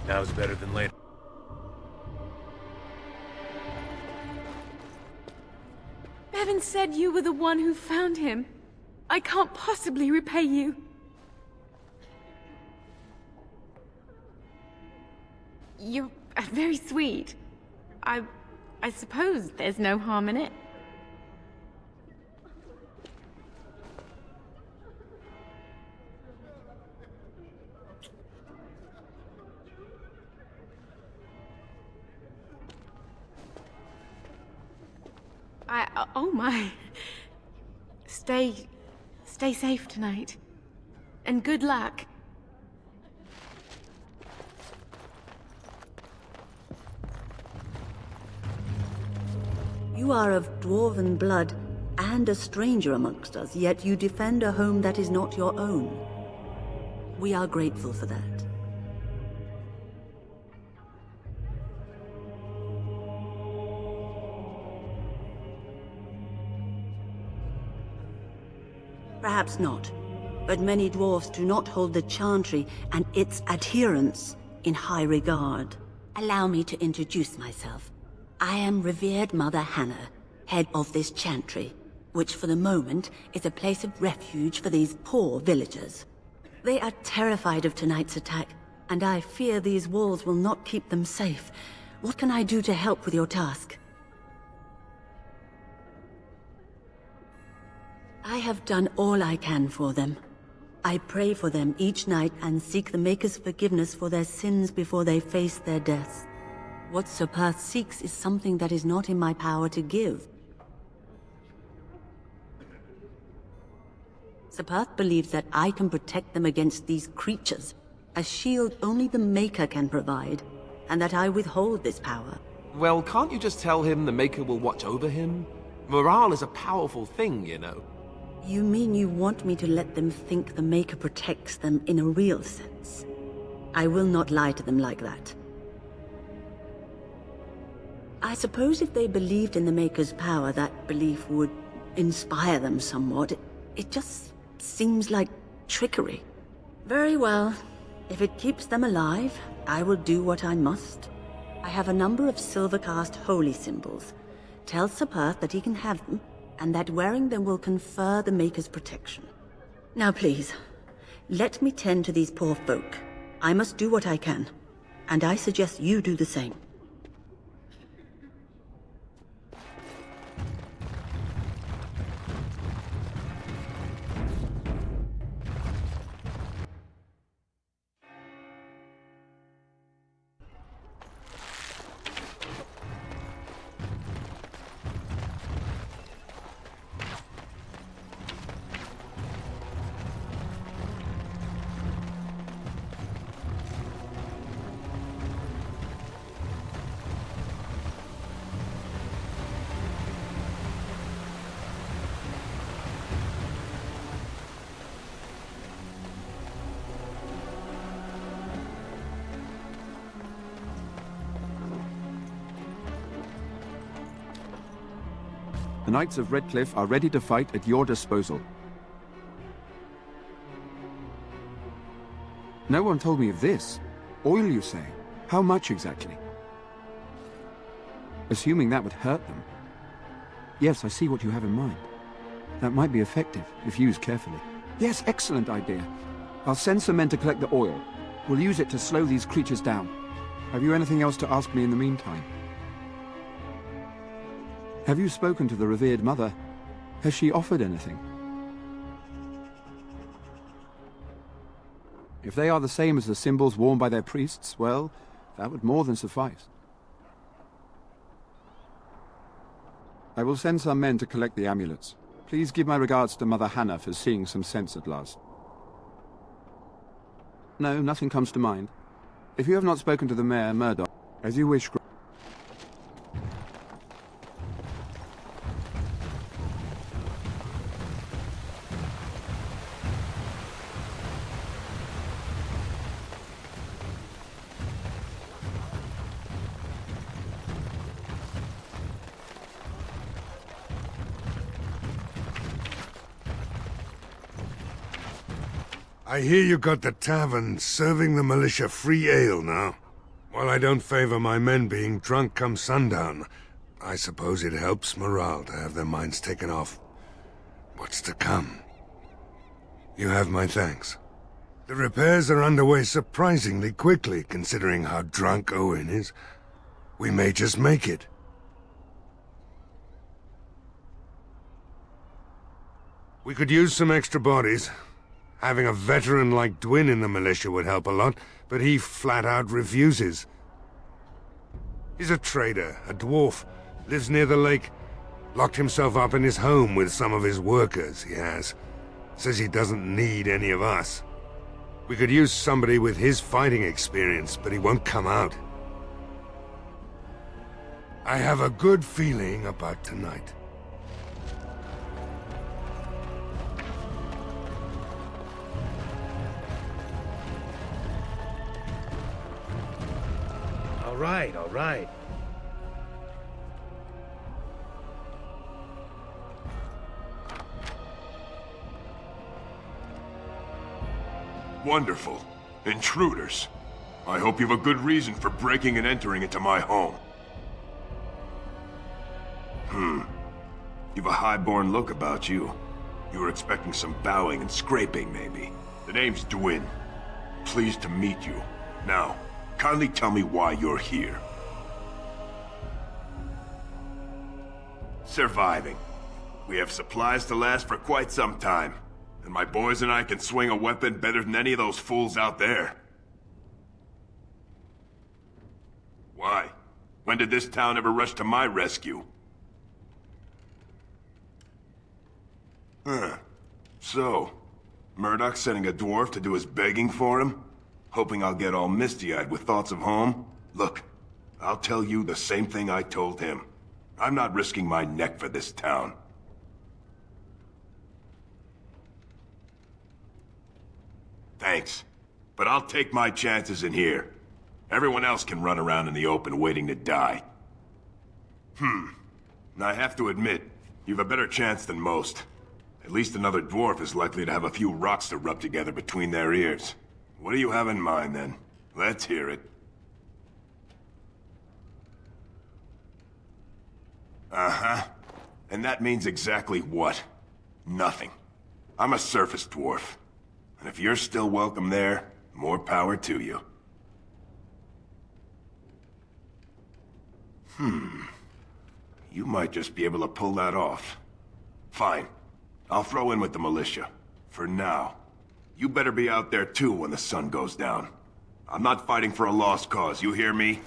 S4: Now's better than later.
S11: Bevan said you were the one who found him. I can't possibly repay you. You're very sweet. I suppose there's no harm in it. Oh my. Stay safe tonight. And good luck.
S10: You are of dwarven blood and a stranger amongst us, yet you defend a home that is not your own. We are grateful for that. Perhaps not, but many dwarfs do not hold the Chantry and its adherents in high regard. Allow me to introduce myself. I am revered Mother Hannah, head of this Chantry, which for the moment is a place of refuge for these poor villagers. They are terrified of tonight's attack, and I fear these walls will not keep them safe. What can I do to help with your task? I have done all I can for them. I pray for them each night and seek the Maker's forgiveness for their sins before they face their deaths. What Sir Perth seeks is something that is not in my power to give. Sir Perth believes that I can protect them against these creatures, a shield only the Maker can provide, and that I withhold this power.
S1: Well, can't you just tell him the Maker will watch over him? Morale is a powerful thing, you know.
S10: You mean you want me to let them think the Maker protects them in a real sense? I will not lie to them like that. I suppose if they believed in the Maker's power, that belief would inspire them somewhat, it just seems like trickery. Very well. If it keeps them alive, I will do what I must. I have a number of Silvercast holy symbols. Tell Sir Perth that he can have them, and that wearing them will confer the Maker's protection. Now please, let me tend to these poor folk. I must do what I can, and I suggest you do the same.
S22: The Knights of Redcliffe are ready to fight at your disposal. No one told me of this. Oil, you say? How much exactly? Assuming that would hurt them. Yes, I see what you have in mind. That might be effective, if used carefully. Yes, excellent idea. I'll send some men to collect the oil. We'll use it to slow these creatures down. Have you anything else to ask me in the meantime? Have you spoken to the revered mother? Has she offered anything? If they are the same as the symbols worn by their priests, well, that would more than suffice. I will send some men to collect the amulets. Please give my regards to Mother Hannah for seeing some sense at last. No, nothing comes to mind. If you have not spoken to the Mayor, Murdoch, as you wish.
S16: I hear you got the tavern serving the militia free ale now. While I don't favor my men being drunk come sundown, I suppose it helps morale to have their minds taken off what's to come. You have my thanks. The repairs are underway surprisingly quickly, considering how drunk Owen is. We may just make it. We could use some extra bodies. Having a veteran like Dwyn in the militia would help a lot, but he flat out refuses. He's a trader, a dwarf, lives near the lake. Locked himself up in his home with some of his workers, he has. Says he doesn't need any of us. We could use somebody with his fighting experience, but he won't come out. I have a good feeling about tonight.
S15: All right.
S14: Wonderful. Intruders. I hope you have a good reason for breaking and entering into my home. You've a high-born look about you. You were expecting some bowing and scraping, maybe. The name's Dwyn. Pleased to meet you. Now, kindly tell me why you're here. Surviving. We have supplies to last for quite some time. And my boys and I can swing a weapon better than any of those fools out there. Why? When did this town ever rush to my rescue? So, Murdoch's sending a dwarf to do his begging for him? Hoping I'll get all misty-eyed with thoughts of home? Look, I'll tell you the same thing I told him. I'm not risking my neck for this town. Thanks, but I'll take my chances in here. Everyone else can run around in the open waiting to die. I have to admit,
S12: You've a better chance than most. At least another dwarf is likely to have a few rocks to rub together between their ears. What do you have in mind, then? Let's hear it. Uh-huh. And that means exactly what? Nothing. I'm a surface dwarf. And if you're still welcome there, more power to you. You might just be able to pull that off. Fine. I'll throw in with the militia. For now. You better be out there too when the sun goes down. I'm not fighting for a lost cause, you hear me?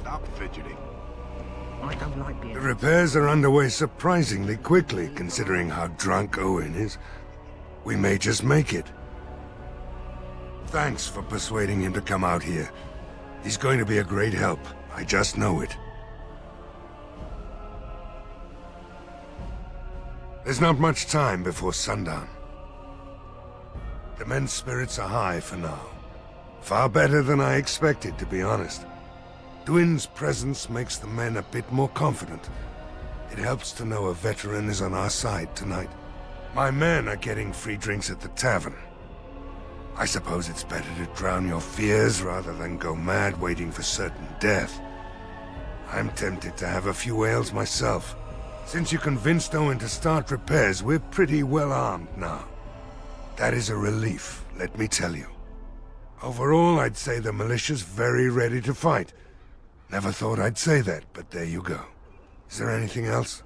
S12: Stop fidgeting.
S13: I don't like being...
S16: The repairs are underway surprisingly quickly, considering how drunk Owen is. We may just make it. Thanks for persuading him to come out here. He's going to be a great help. I just know it. There's not much time before sundown. The men's spirits are high for now. Far better than I expected, to be honest. Dwin's presence makes the men a bit more confident. It helps to know a veteran is on our side tonight. My men are getting free drinks at the tavern. I suppose it's better to drown your fears rather than go mad waiting for certain death. I'm tempted to have a few ales myself. Since you convinced Owen to start repairs, we're pretty well armed now. That is a relief, let me tell you. Overall, I'd say the militia's very ready to fight. Never thought I'd say that, but there you go. Is there anything else?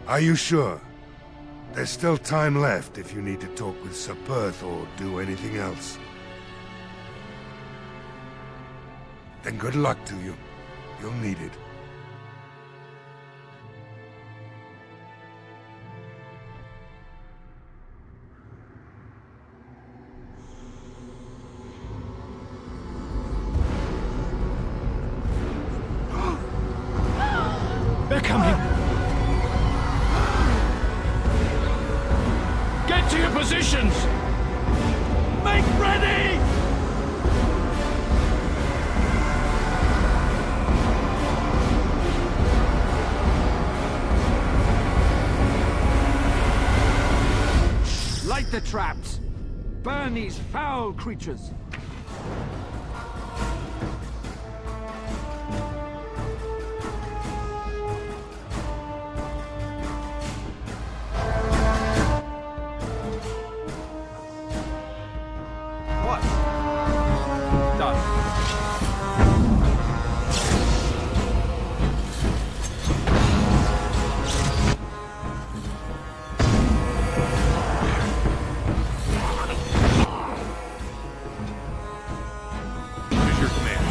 S16: Are you sure? There's still time left if you need to talk with Sir Perth or do anything else. Then good luck to you. You'll need it.
S5: They're coming!
S2: Get to your positions! Make ready!
S22: Light the traps! Burn these foul creatures!
S18: What? Done.
S14: Here's your command.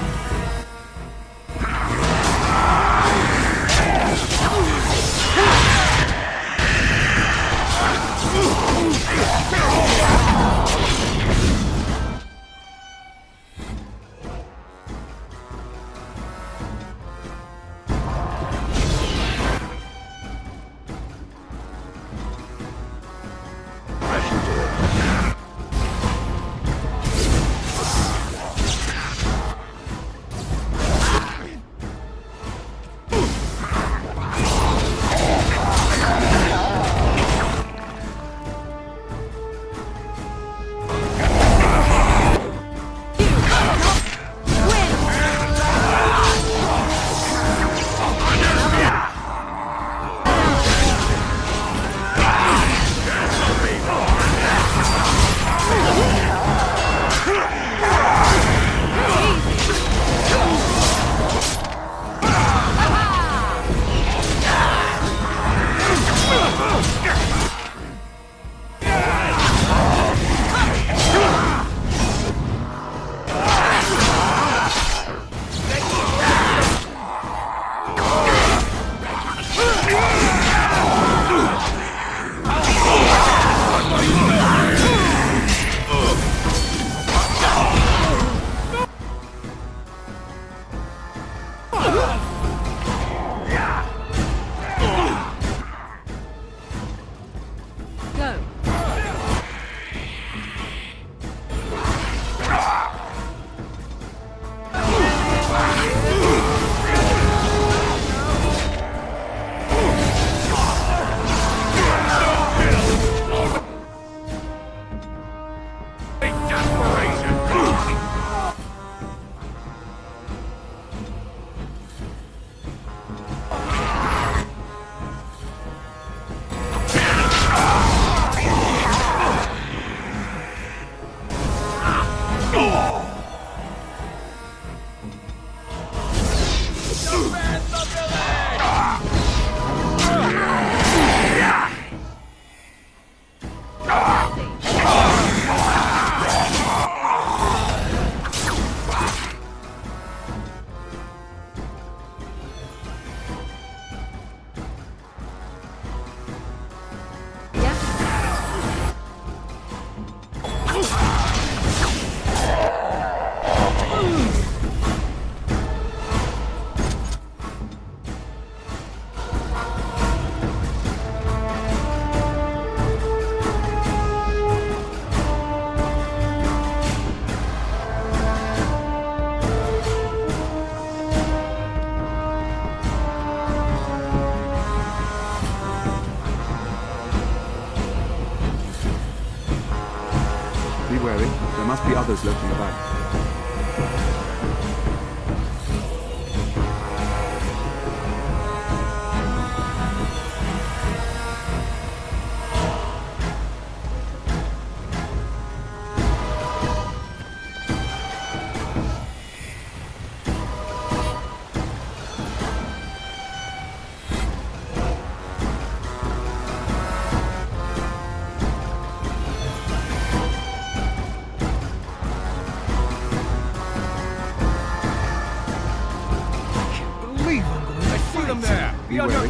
S22: Be wary. There must be others lurking about.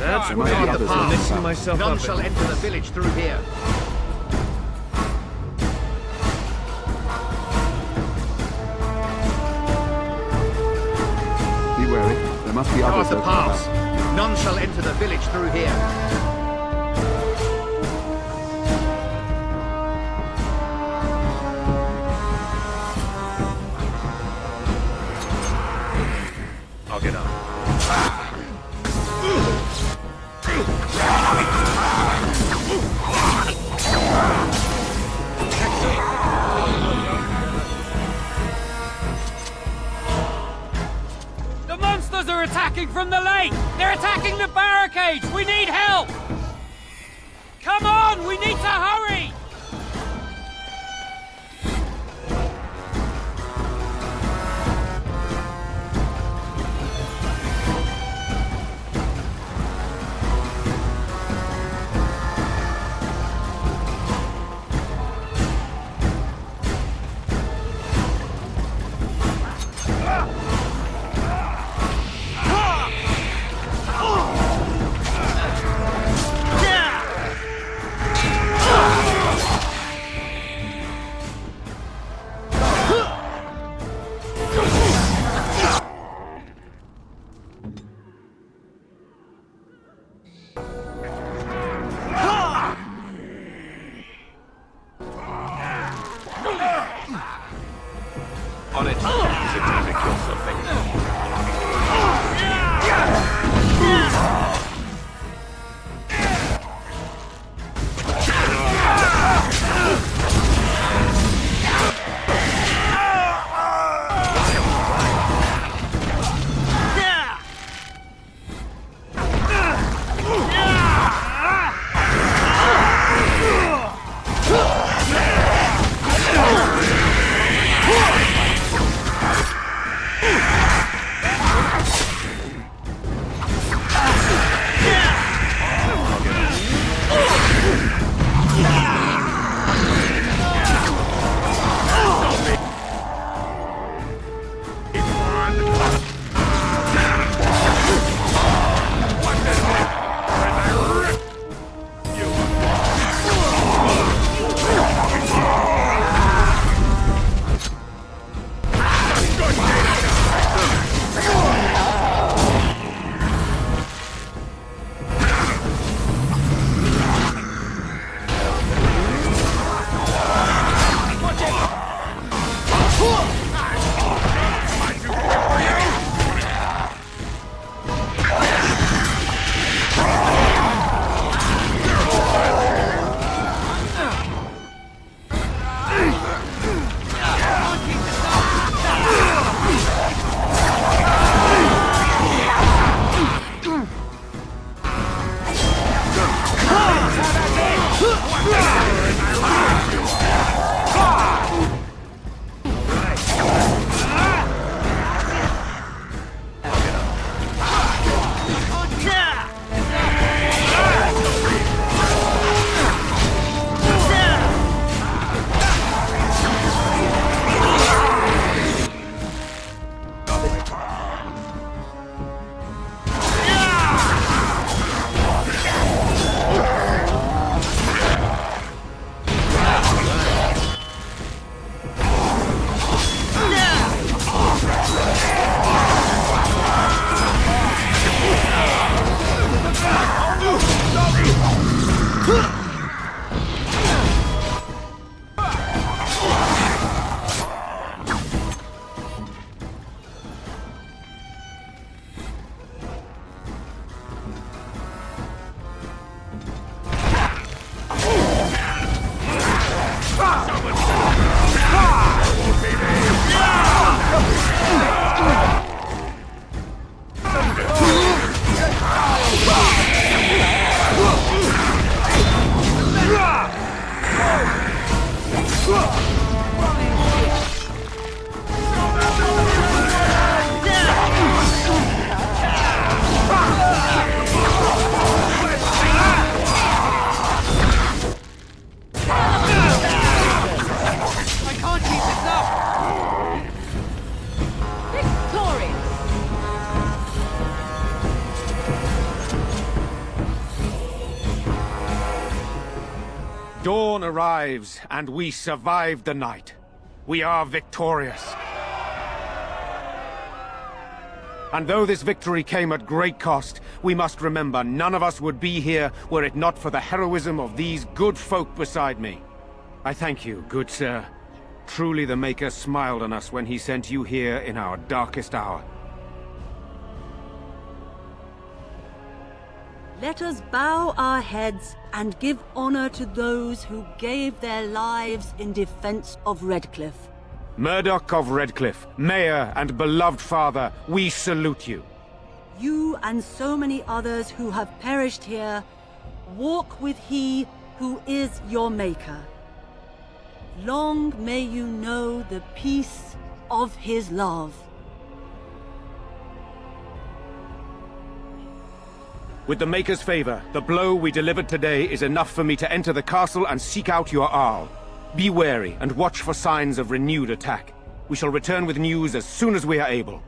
S19: That's
S22: might
S19: where
S22: be
S19: I'm
S22: others left
S19: mixing
S22: about.
S19: myself
S2: None
S19: up.
S2: shall enter the village through here.
S22: Be wary. There must be others
S2: Guard the
S22: lurking about.
S2: paths. None shall enter the village through here.
S4: I'll get up.
S7: The monsters are attacking from the lake! They're attacking the barricades! We need help! Come on! We need to hurry!
S1: On it. Is it time to kill something?
S20: Dawn arrives, and we survived the night. We are victorious. And though this victory came at great cost, we must remember none of us would be here were it not for the heroism of these good folk beside me. I thank you, good sir. Truly the Maker smiled on us when he sent you here in our darkest hour.
S10: Let us bow our heads and give honor to those who gave their lives in defense of Redcliffe.
S20: Murdoch of Redcliffe, Mayor and beloved father, we salute you.
S10: You and so many others who have perished here, walk with he who is your Maker. Long may you know the peace of his love.
S20: With the Maker's favor, the blow we delivered today is enough for me to enter the castle and seek out your Arl. Be wary and watch for signs of renewed attack. We shall return with news as soon as we are able.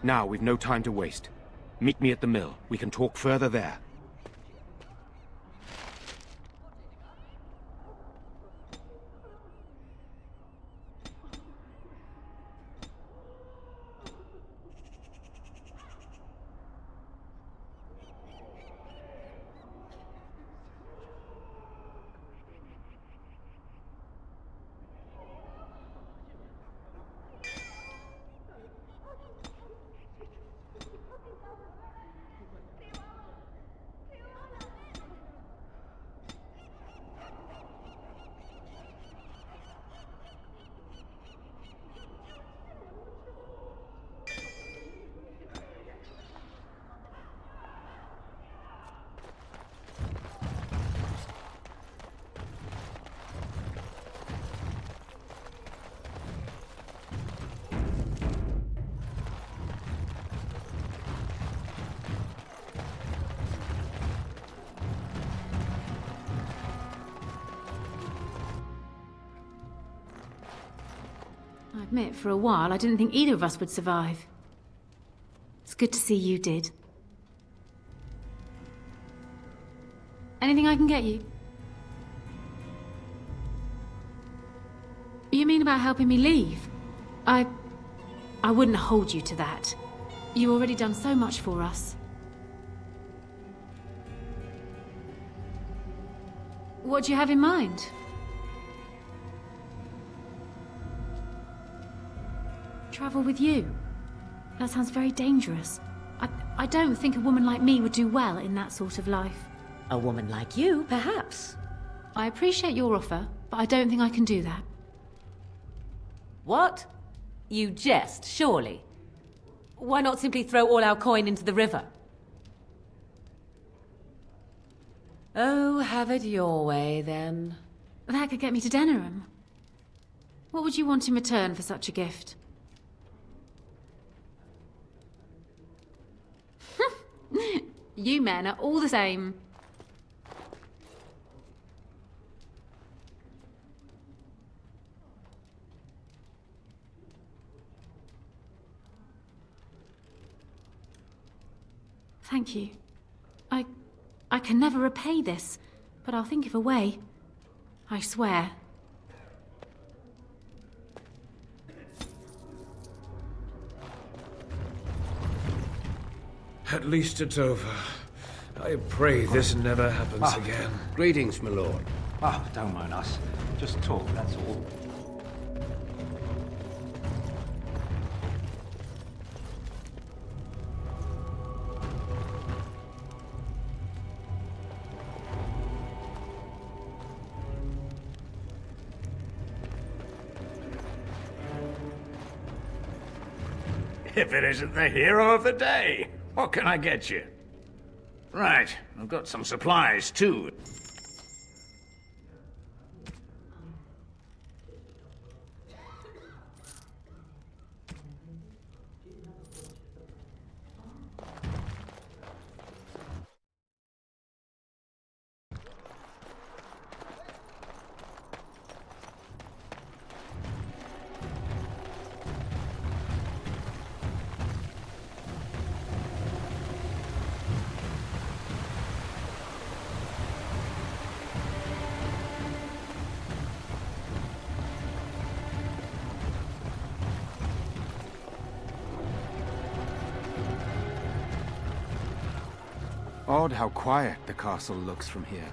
S20: Now, we've no time to waste. Meet me at the mill. We can talk further there.
S3: I admit, for a while, I didn't think either of us would survive. It's good to see you did. Anything I can get you? You mean about helping me leave? I wouldn't hold you to that. You've already done so much for us. What do you have in mind? Travel with you? That sounds very dangerous. I don't think a woman like me would do well in that sort of life.
S21: A woman like you, perhaps.
S3: I appreciate your offer, but I don't think I can do that.
S21: What? You jest, surely. Why not simply throw all our coin into the river? Oh, have it your way, then.
S3: That could get me to Denerim. What would you want in return for such a gift? You men are all the same. Thank you. I can never repay this, but I'll think of a way. I swear.
S17: At least it's over. I pray this never happens again.
S23: Greetings, my lord. Don't mind us. Just talk, that's all.
S2: If it isn't the hero of the day, what can I get you? Right, I've got some supplies too.
S20: Odd how quiet the castle looks from here.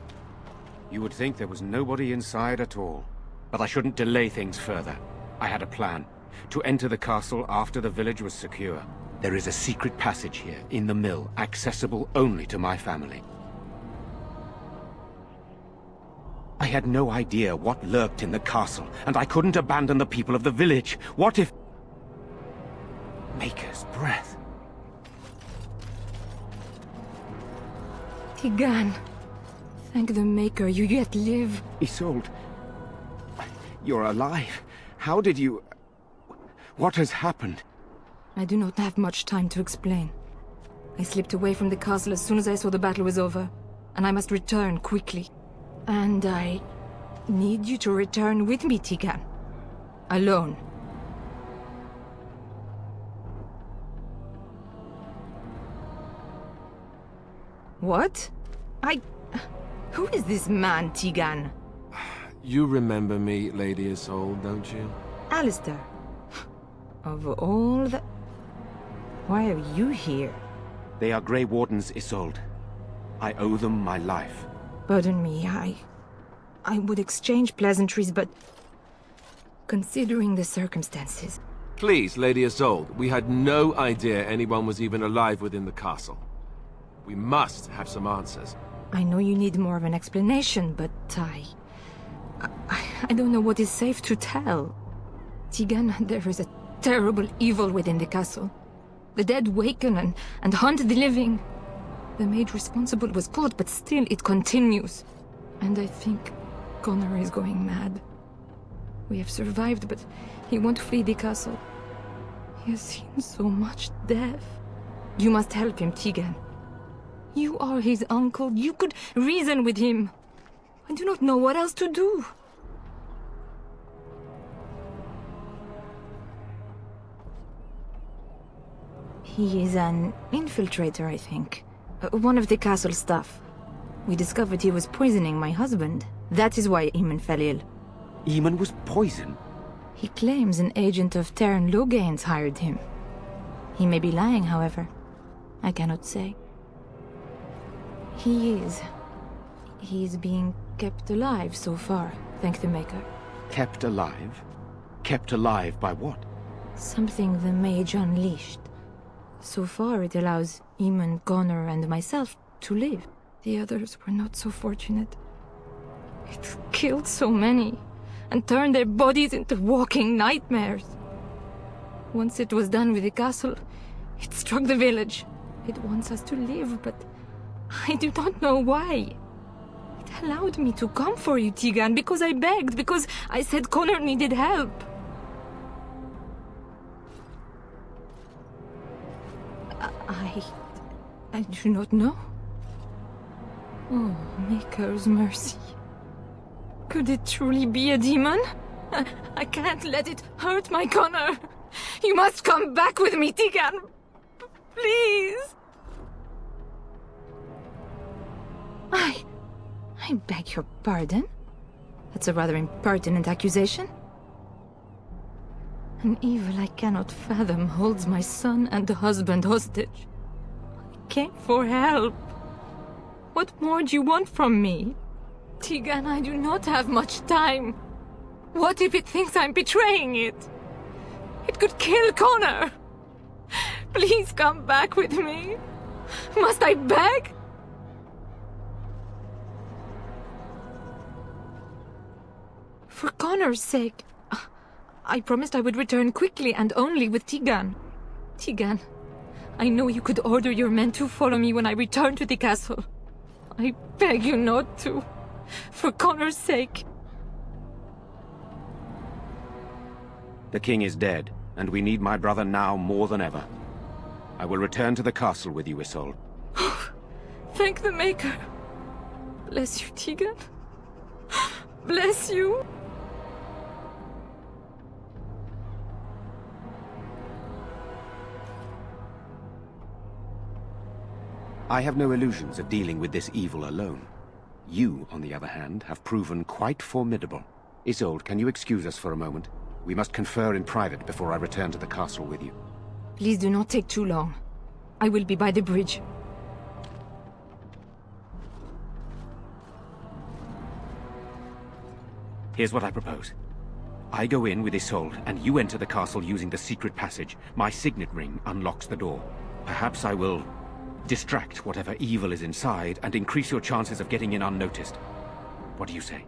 S20: You would think there was nobody inside at all. But I shouldn't delay things further. I had a plan. To enter the castle after the village was secure. There is a secret passage here, in the mill, accessible only to my family. I had no idea what lurked in the castle, and I couldn't abandon the people of the village. What if... Maker's breath.
S6: Tigan, thank the Maker, you yet live.
S20: Isolde, you're alive. How did you... What has happened?
S6: I do not have much time to explain. I slipped away from the castle as soon as I saw the battle was over, and I must return quickly. And I need you to return with me, Tigan. Alone. What? Who is this man, Tigan?
S1: You remember me, Lady Isolde, don't you?
S6: Alistair. Of all the... Why are you here?
S20: They are Grey Wardens, Isolde. I owe them my life.
S6: Pardon me, I would exchange pleasantries, but... Considering the circumstances...
S1: Please, Lady Isolde, we had no idea anyone was even alive within the castle. We must have some answers.
S6: I know you need more of an explanation, but I don't know what is safe to tell. Tigan, there is a terrible evil within the castle. The dead waken and haunt the living. The maid responsible was caught, but still it continues. And I think Connor is going mad. We have survived, but he won't flee the castle. He has seen so much death. You must help him, Tigan. You are his uncle. You could reason with him. I do not know what else to do. He is an infiltrator, I think. One of the castle staff. We discovered he was poisoning my husband. That is why Eamon fell ill.
S20: Eamon was poisoned?
S6: He claims an agent of Teyrn Logains hired him. He may be lying, however. I cannot say. He is being kept alive so far, thank the Maker.
S20: Kept alive? Kept alive by what?
S6: Something the mage unleashed. So far it allows Eamon, Connor, and myself to live. The others were not so fortunate. It killed so many, and turned their bodies into walking nightmares. Once it was done with the castle, it struck the village. It wants us to live, but I do not know why. It allowed me to come for you, Tigan, because I begged, because I said Connor needed help. I do not know. Oh, Maker's mercy. Could it truly be a demon? I can't let it hurt my Connor. You must come back with me, Tigan. Please. I beg your pardon? That's a rather impertinent accusation. An evil I cannot fathom holds my son and the husband hostage. I came for help. What more do you want from me? Tigan, I do not have much time. What if it thinks I'm betraying it? It could kill Connor. Please come back with me. Must I beg? For Connor's sake, I promised I would return quickly and only with Tigan. Tigan, I know you could order your men to follow me when I return to the castle. I beg you not to. For Connor's sake.
S20: The king is dead, and we need my brother now more than ever. I will return to the castle with you, Isolde.
S6: Thank the Maker. Bless you, Tigan. Bless you.
S20: I have no illusions of dealing with this evil alone. You, on the other hand, have proven quite formidable. Isolde, can you excuse us for a moment? We must confer in private before I return to the castle with you.
S6: Please do not take too long. I will be by the bridge.
S20: Here's what I propose. I go in with Isolde, and you enter the castle using the secret passage. My signet ring unlocks the door. Perhaps I will distract whatever evil is inside and increase your chances of getting in unnoticed. What do you say?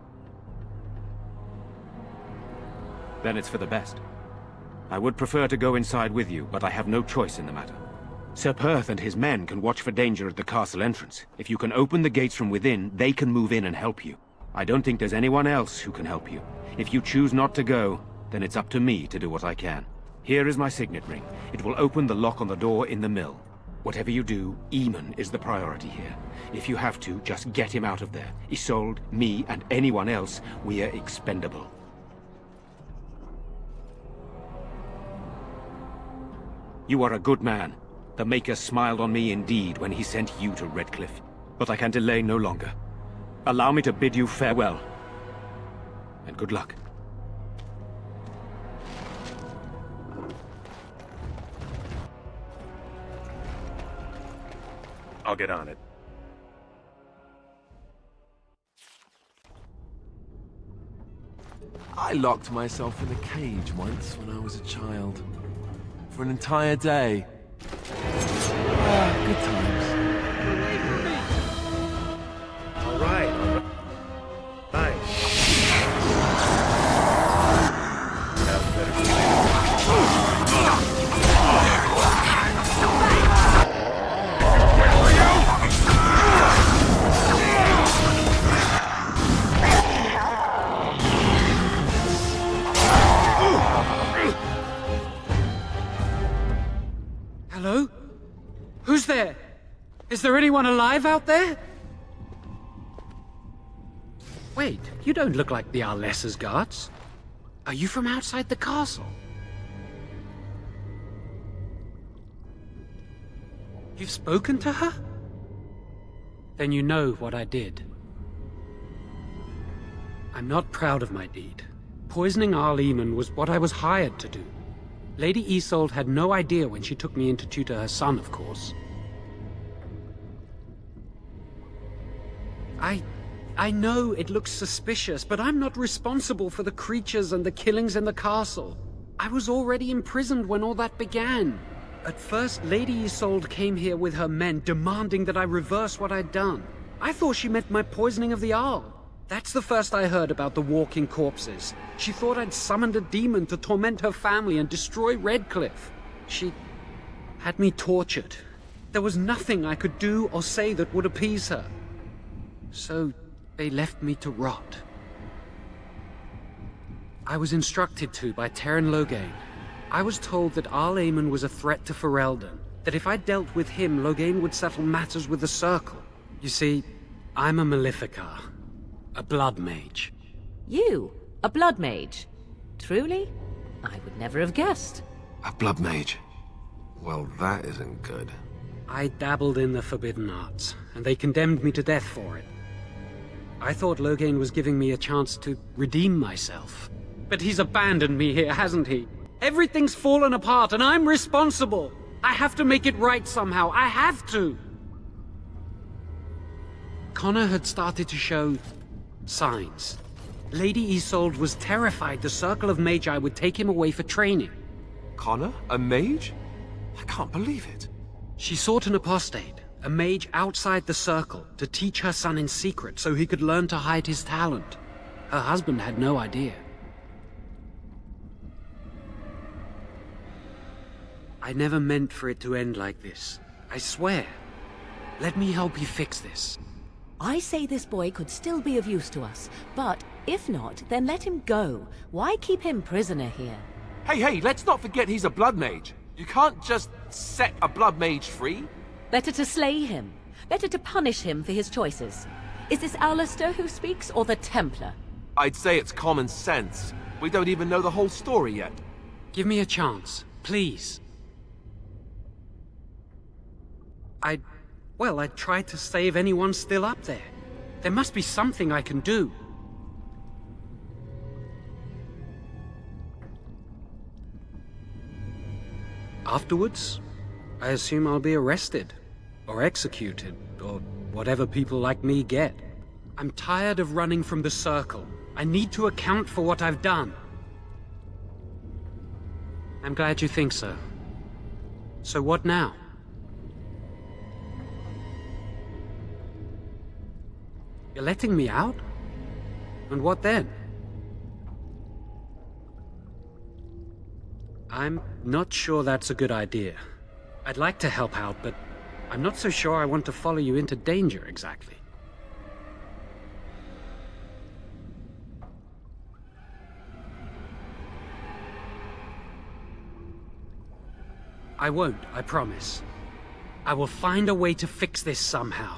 S20: Then it's for the best. I would prefer to go inside with you, but I have no choice in the matter. Sir Perth and his men can watch for danger at the castle entrance. If you can open the gates from within, they can move in and help you. I don't think there's anyone else who can help you. If you choose not to go, then it's up to me to do what I can. Here is my signet ring. It will open the lock on the door in the mill. Whatever you do, Eamon is the priority here. If you have to, just get him out of there. Isolde, me, and anyone else, we are expendable. You are a good man. The Maker smiled on me indeed when he sent you to Redcliffe. But I can delay no longer. Allow me to bid you farewell. And good luck.
S4: I'll get on it.
S1: I locked myself in a cage once when I was a child. For an entire day. Good times.
S23: All right.
S5: Hello? Who's there? Is there anyone alive out there? Wait, you don't look like the Arlessa's guards. Are you from outside the castle? You've spoken to her? Then you know what I did. I'm not proud of my deed. Poisoning Arl Eamon was what I was hired to do. Lady Isolde had no idea when she took me in to tutor her son, of course. I know it looks suspicious, but I'm not responsible for the creatures and the killings in the castle. I was already imprisoned when all that began. At first, Lady Isolde came here with her men, demanding that I reverse what I'd done. I thought she meant my poisoning of the Arl. That's the first I heard about the walking corpses. She thought I'd summoned a demon to torment her family and destroy Redcliffe. She had me tortured. There was nothing I could do or say that would appease her. So they left me to rot. I was instructed to by Teyrn Loghain. I was told that Arl Eamon was a threat to Ferelden, that if I dealt with him, Loghain would settle matters with the Circle. You see, I'm a Maleficar, a blood mage.
S21: You? A blood mage? Truly? I would never have guessed.
S1: A blood mage? Well, that isn't good.
S5: I dabbled in the forbidden arts, and they condemned me to death for it. I thought Loghain was giving me a chance to redeem myself. But he's abandoned me here, hasn't he? Everything's fallen apart, and I'm responsible! I have to make it right somehow, I have to! Connor had started to show signs. Lady Isolde was terrified the Circle of Magi would take him away for training.
S1: Connor? A mage? I can't believe it.
S5: She sought an apostate, a mage outside the Circle, to teach her son in secret so he could learn to hide his talent. Her husband had no idea. I never meant for it to end like this. I swear. Let me help you fix this.
S21: I say this boy could still be of use to us, but if not, then let him go. Why keep him prisoner here?
S1: Hey, let's not forget he's a blood mage. You can't just set a blood mage free.
S21: Better to slay him. Better to punish him for his choices. Is this Alistair who speaks, or the Templar?
S1: I'd say it's common sense. We don't even know the whole story yet.
S5: Give me a chance, please. I tried to save anyone still up there. There must be something I can do. Afterwards, I assume I'll be arrested, or executed, or whatever people like me get. I'm tired of running from the Circle. I need to account for what I've done. I'm glad you think so. So what now? You're letting me out? And what then? I'm not sure that's a good idea. I'd like to help out, but I'm not so sure I want to follow you into danger exactly. I won't, I promise. I will find a way to fix this somehow.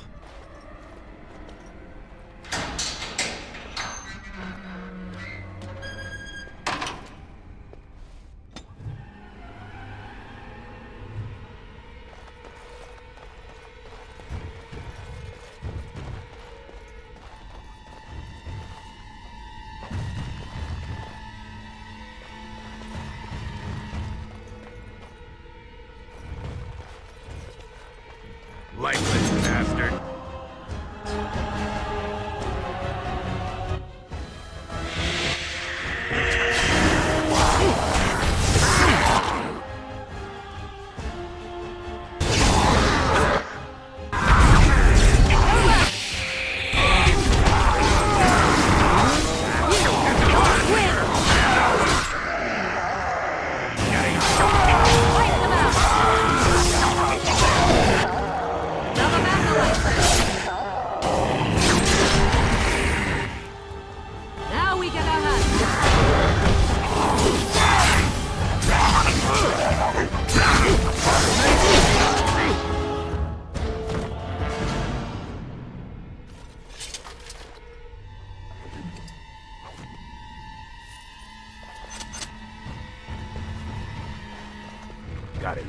S14: Lifeless bastard.
S6: Now we get our hands.
S14: Got it.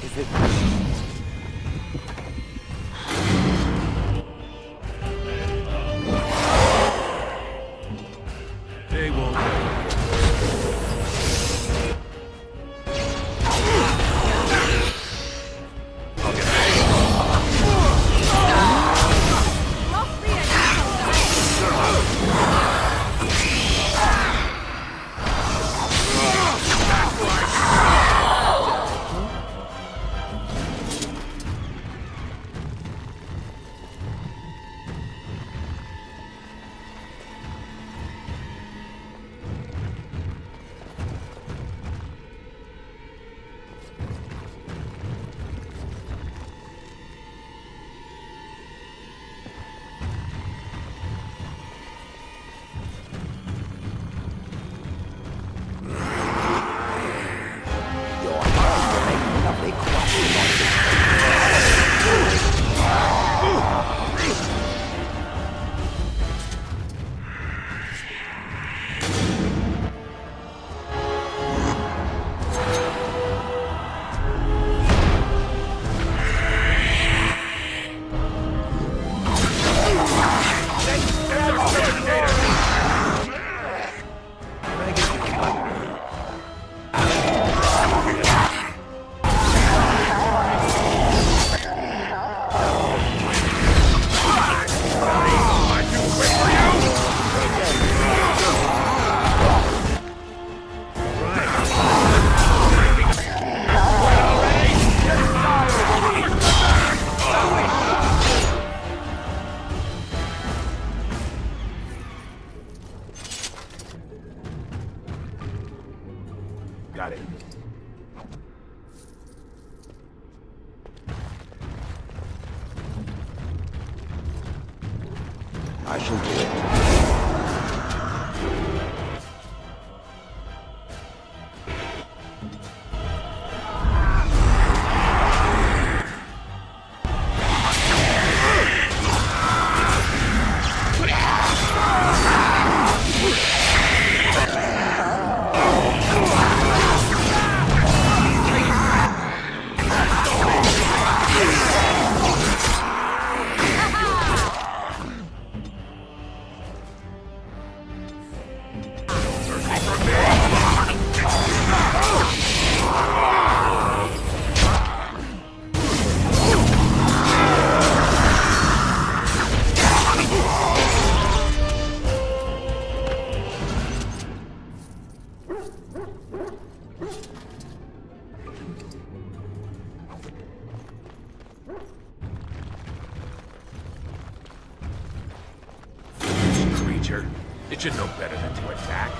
S20: Is it...
S14: They won't. Got it.
S20: I shall do it.
S14: It should know better than to attack.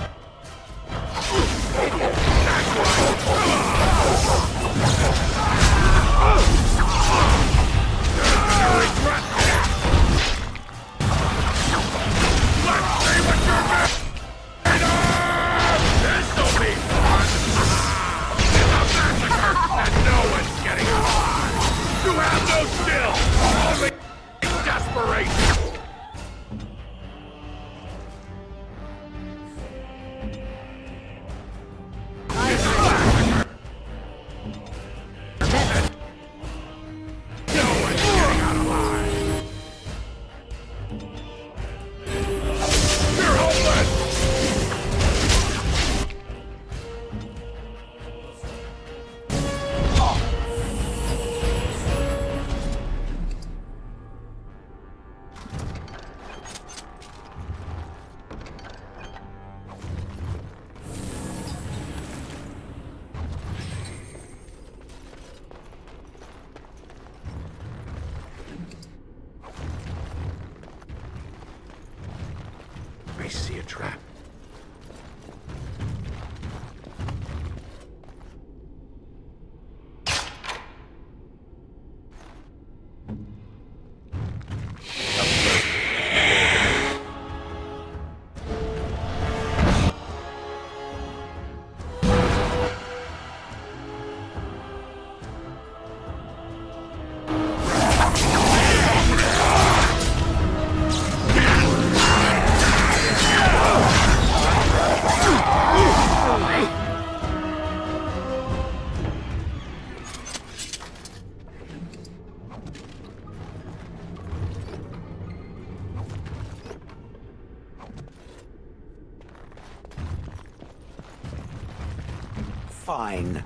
S14: I see a trap.
S8: Fine.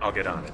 S4: I'll get on it.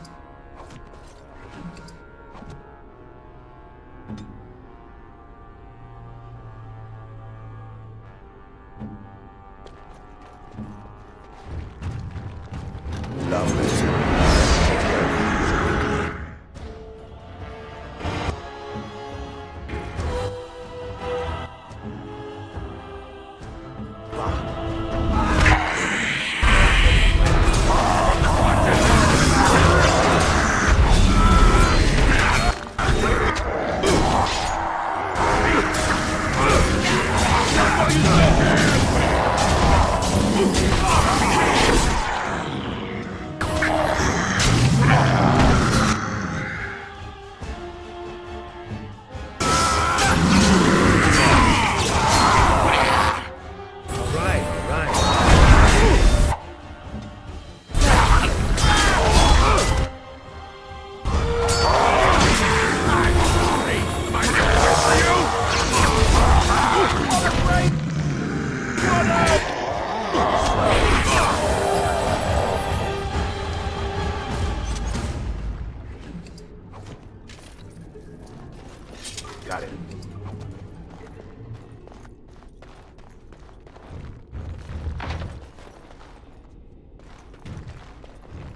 S4: Got it.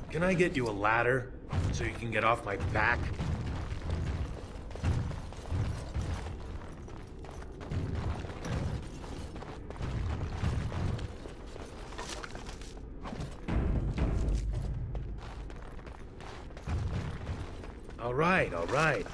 S4: Can I get you a ladder so you can get off my back? All right, all right.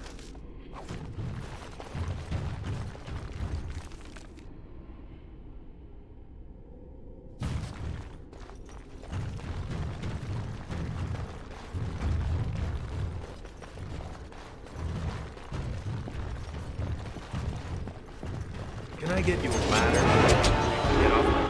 S4: I get you a ladder so you can get off my...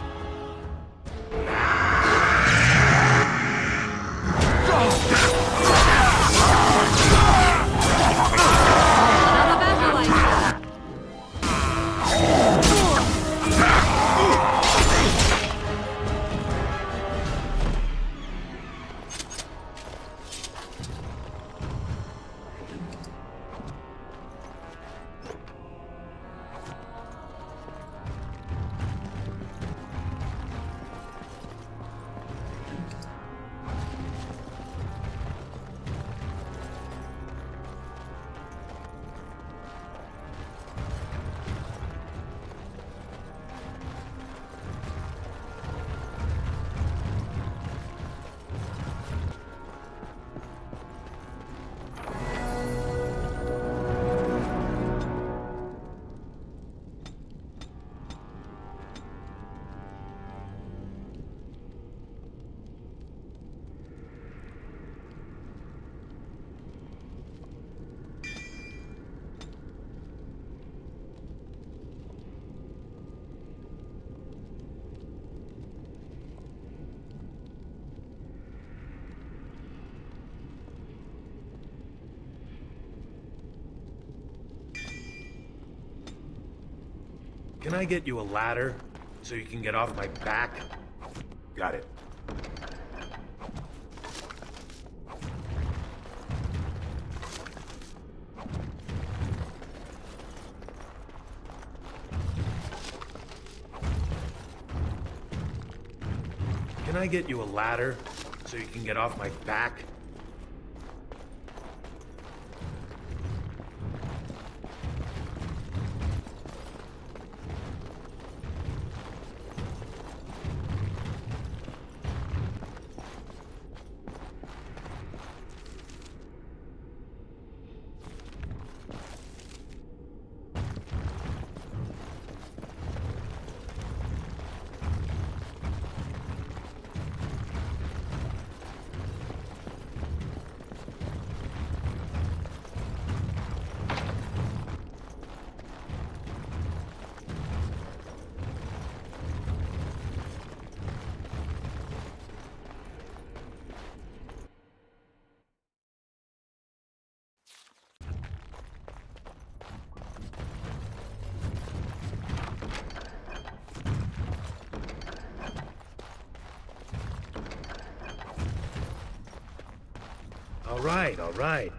S4: Can I get you a ladder so you can get off my back?
S12: Got it.
S4: Can I get you a ladder so you can get off my back? All right.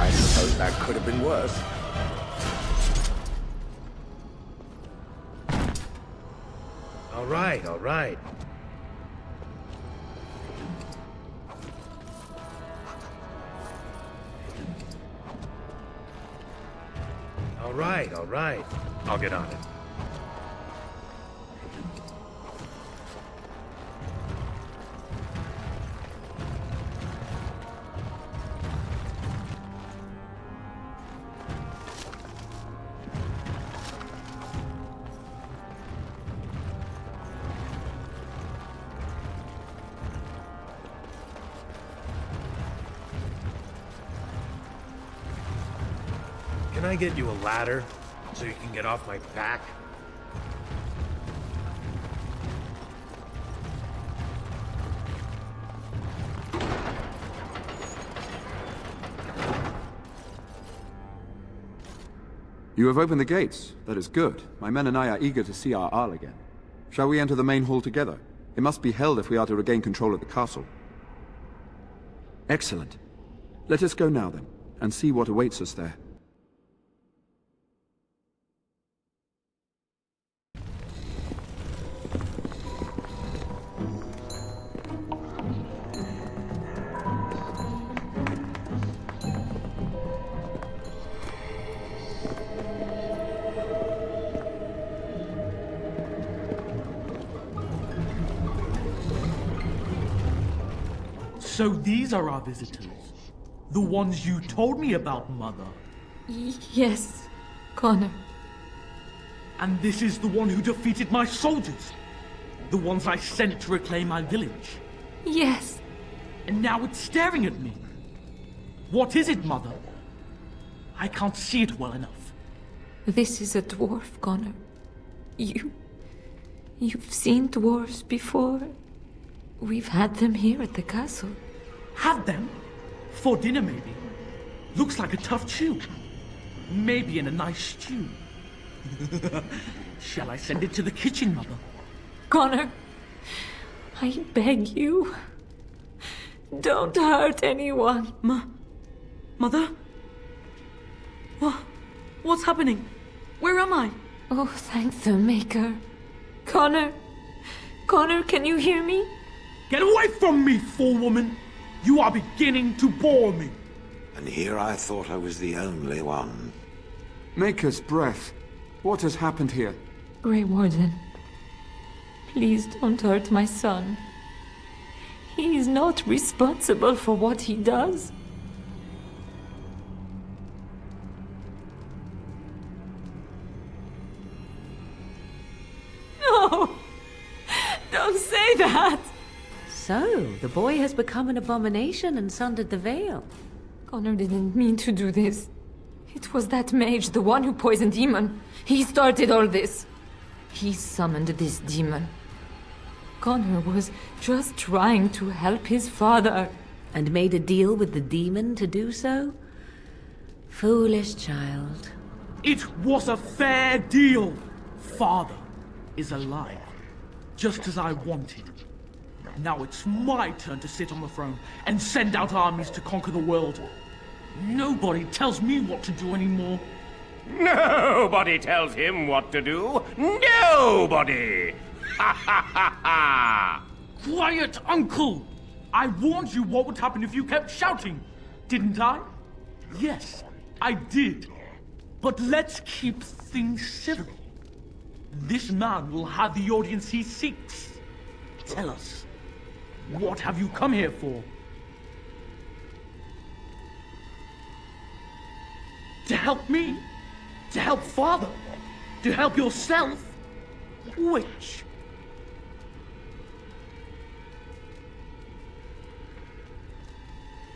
S2: I suppose that could have been worse.
S4: All right, all right. All right, all right. I'll get on it. Can I get you a ladder so you can get off my back?
S22: You have opened the gates. That is good. My men and I are eager to see our Arl again. Shall we enter the main hall together? It must be held if we are to regain control of the castle. Excellent. Let us go now then, and see what awaits us there.
S8: So these are our visitors? The ones you told me about, Mother?
S6: Yes, Connor.
S8: And this is the one who defeated my soldiers? The ones I sent to reclaim my village?
S6: Yes.
S8: And now it's staring at me. What is it, Mother? I can't see it well enough.
S6: This is a dwarf, Connor. You've seen dwarves before? We've had them here at the castle.
S8: Had them? For dinner, maybe. Looks like a tough chew. Maybe in a nice stew. Shall I send it to the kitchen, Mother?
S6: Connor, I beg you. Don't hurt anyone.
S9: Mother? What's happening? Where am I?
S6: Oh, thank the Maker. Connor, can you hear me?
S8: Get away from me, fool-woman! You are beginning to bore me.
S2: And here I thought I was the only one.
S22: Maker's breath. What has happened here?
S6: Grey Warden, please don't hurt my son. He is not responsible for what he does. No! Don't say that!
S21: So, the boy has become an abomination and sundered the veil.
S6: Connor didn't mean to do this. It was that mage, the one who poisoned Demon. He started all this. He summoned this demon. Connor was just trying to help his father.
S21: And made a deal with the demon to do so? Foolish child.
S8: It was a fair deal. Father is alive, just as I wanted. Now it's my turn to sit on the throne and send out armies to conquer the world. Nobody tells me what to do anymore.
S15: Nobody tells him what to do. Nobody! Ha ha ha ha!
S8: Quiet, Uncle! I warned you what would happen if you kept shouting, didn't I? Yes, I did. But let's keep things civil. This man will have the audience he seeks. Tell us, what have you come here for? To help me? To help Father? To help yourself? Which?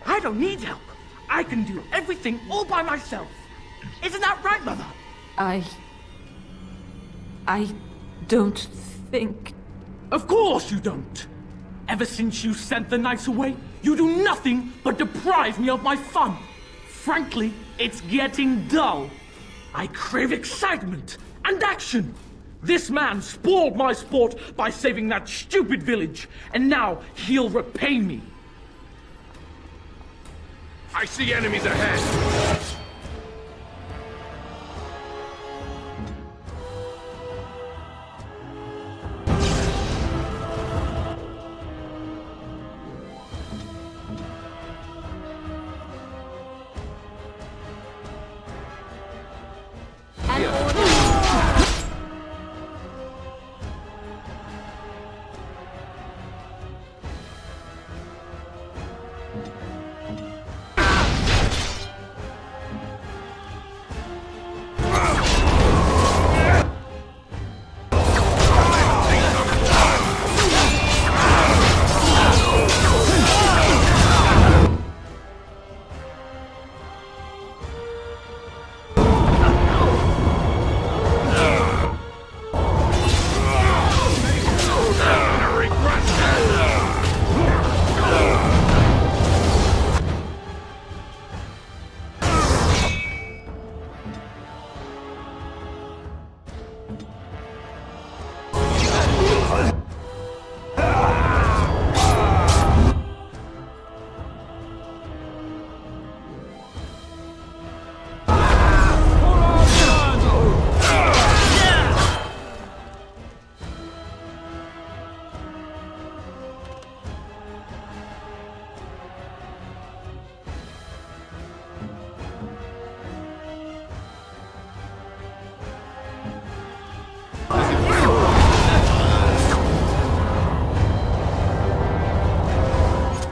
S8: I don't need help. I can do everything all by myself. Isn't that right, Mother?
S6: I don't think...
S8: Of course you don't! Ever since you sent the knights away, you do nothing but deprive me of my fun. Frankly, it's getting dull. I crave excitement and action. This man spoiled my sport by saving that stupid village, and now he'll repay me.
S14: I see enemies ahead!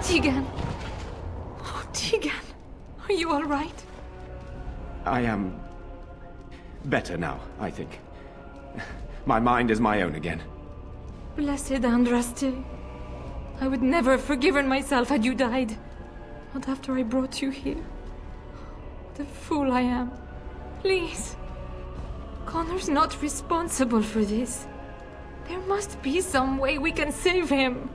S6: Tegan! Oh, Tegan! Are you all right?
S20: I am better now, I think. My mind is my own again.
S6: Blessed Andraste. I would never have forgiven myself had you died. Not after I brought you here. What a fool I am. Please. Connor's not responsible for this. There must be some way we can save him.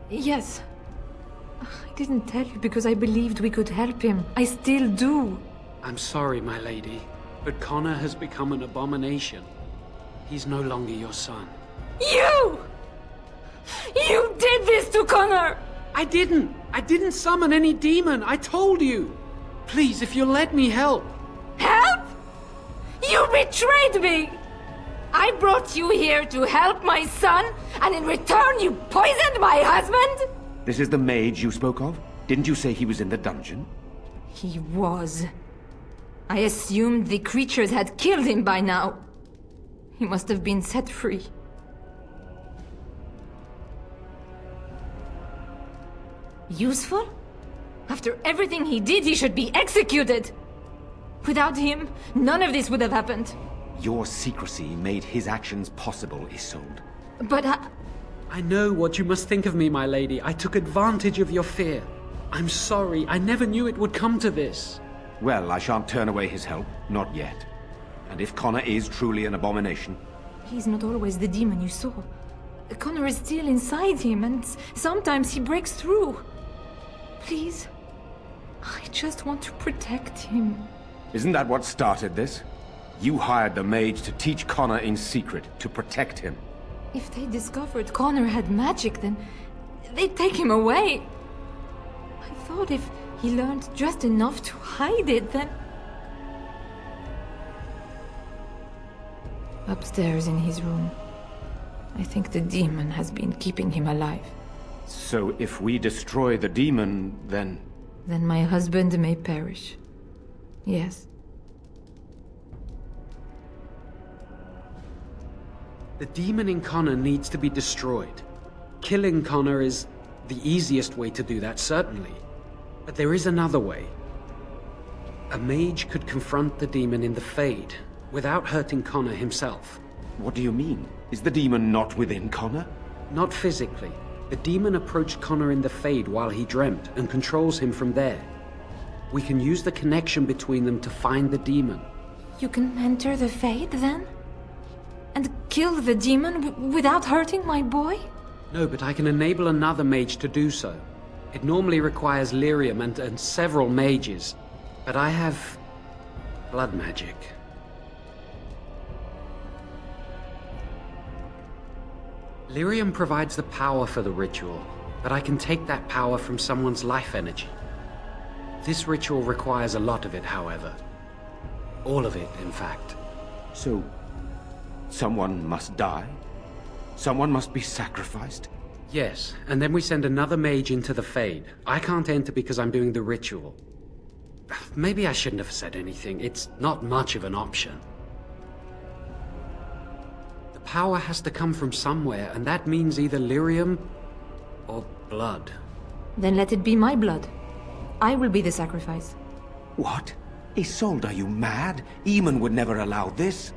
S6: Yes. I didn't tell you because I believed we could help him. I still do.
S5: I'm sorry, my lady, but Connor has become an abomination. He's no longer your son.
S6: You! You did this to Connor!
S5: I didn't! I didn't summon any demon! I told you! Please, if you'll let me help.
S6: Help? You betrayed me! I brought you here to help my son, and in return you poisoned my husband?
S20: This is the mage you spoke of? Didn't you say he was in the dungeon?
S6: He was. I assumed the creatures had killed him by now. He must have been set free. Useful? After everything he did, he should be executed! Without him, none of this would have happened.
S20: Your secrecy made his actions possible, Isolde.
S6: But
S5: I know what you must think of me, my lady. I took advantage of your fear. I'm sorry. I never knew it would come to this.
S20: Well, I shan't turn away his help. Not yet. And if Connor is truly an abomination...
S6: He's not always the demon you saw. Connor is still inside him, and sometimes he breaks through. Please. I just want to protect him.
S20: Isn't that what started this? You hired the mage to teach Connor in secret, to protect him.
S6: If they discovered Connor had magic, then they'd take him away. I thought if he learned just enough to hide it, then... Upstairs in his room. I think the demon has been keeping him alive.
S20: So if we destroy the demon, then...
S6: Then my husband may perish. Yes.
S5: The demon in Connor needs to be destroyed. Killing Connor is the easiest way to do that, certainly. But there is another way. A mage could confront the demon in the Fade, without hurting Connor himself.
S20: What do you mean? Is the demon not within Connor?
S5: Not physically. The demon approached Connor in the Fade while he dreamt, and controls him from there. We can use the connection between them to find the demon.
S6: You can enter the Fade, then? And kill the demon without hurting my boy?
S5: No, but I can enable another mage to do so. It normally requires lyrium and several mages. But I have... blood magic. Lyrium provides the power for the ritual, but I can take that power from someone's life energy. This ritual requires a lot of it, however. All of it, in fact.
S20: So, someone must die? Someone must be sacrificed?
S5: Yes, and then we send another mage into the Fade. I can't enter because I'm doing the ritual. Maybe I shouldn't have said anything. It's not much of an option. The power has to come from somewhere, and that means either lyrium or blood.
S6: Then let it be my blood. I will be the sacrifice.
S20: What? Isolde, are you mad? Eamon would never allow this.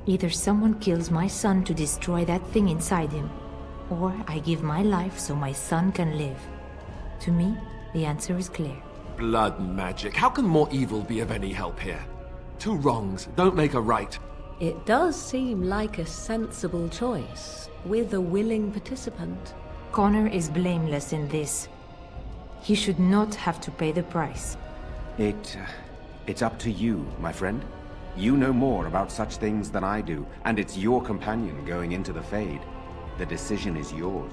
S6: Either someone kills my son to destroy that thing inside him, or I give my life so my son can live. To me, the answer is clear.
S1: Blood magic. How can more evil be of any help here? Two wrongs don't make a right.
S21: It does seem like a sensible choice, with a willing participant.
S6: Connor is blameless in this. He should not have to pay the price.
S20: It's up to you, my friend. You know more about such things than I do, and it's your companion going into the Fade. The decision is yours.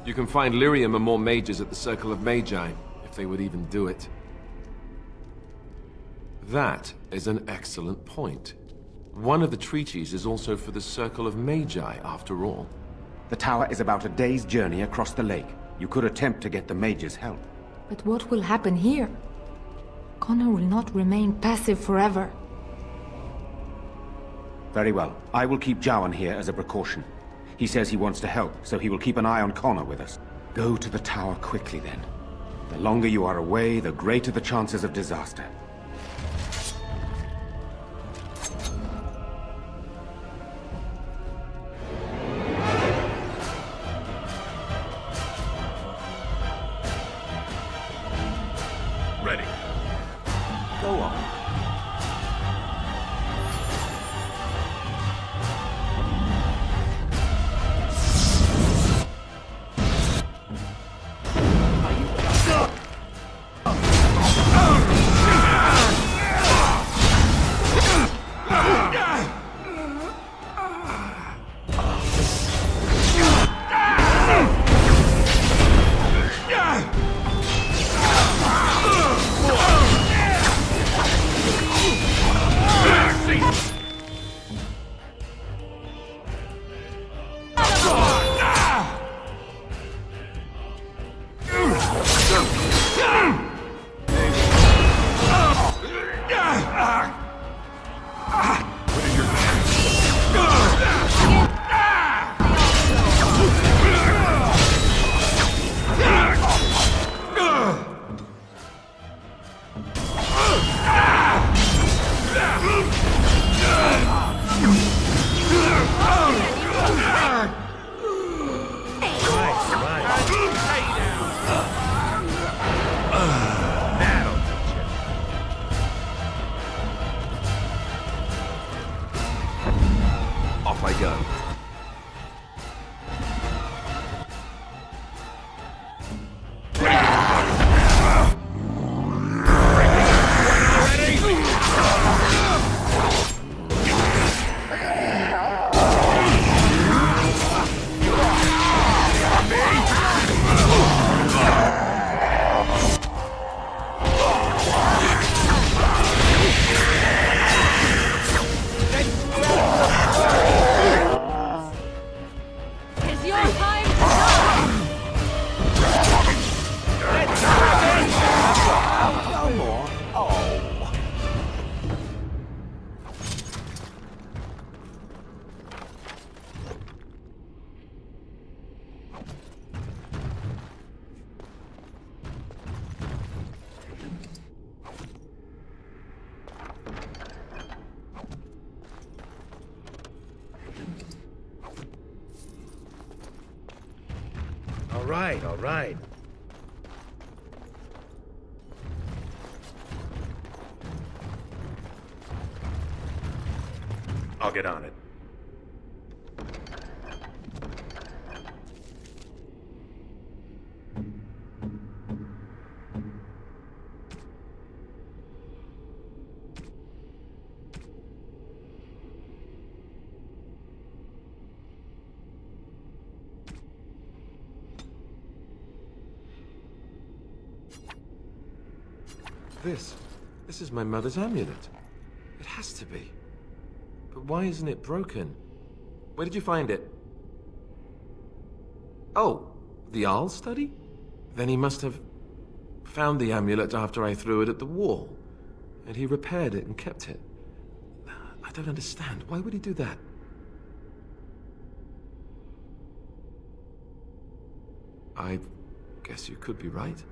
S1: You can find lyrium and more mages at the Circle of Magi, if they would even do it. That is an excellent point. One of the treaties is also for the Circle of Magi, after all.
S20: The tower is about a day's journey across the lake. You could attempt to get the mages' help.
S6: But what will happen here? Connor will not remain passive forever.
S20: Very well. I will keep Jowan here as a precaution. He says he wants to help, so he will keep an eye on Connor with us. Go to the tower quickly, then. The longer you are away, the greater the chances of disaster.
S12: Ready. Go on.
S4: All right. I'll get on it.
S1: This is my mother's amulet. It has to be. But why isn't it broken? Where did you find it? Oh, the Arl study? Then he must have found the amulet after I threw it at the wall. And he repaired it and kept it. I don't understand. Why would he do that? I guess you could be right.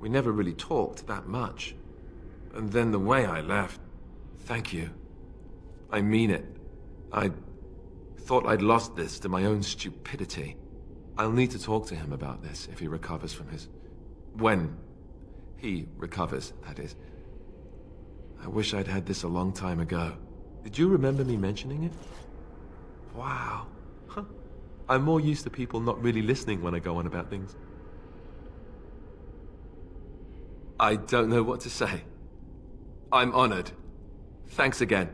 S1: We never really talked that much. And then the way I left... Thank you. I mean it. I thought I'd lost this to my own stupidity. I'll need to talk to him about this if he recovers from his... When he recovers, that is. I wish I'd had this a long time ago. Did you remember me mentioning it? Wow. Huh. I'm more used to people not really listening when I go on about things. I don't know what to say. I'm honored. Thanks again.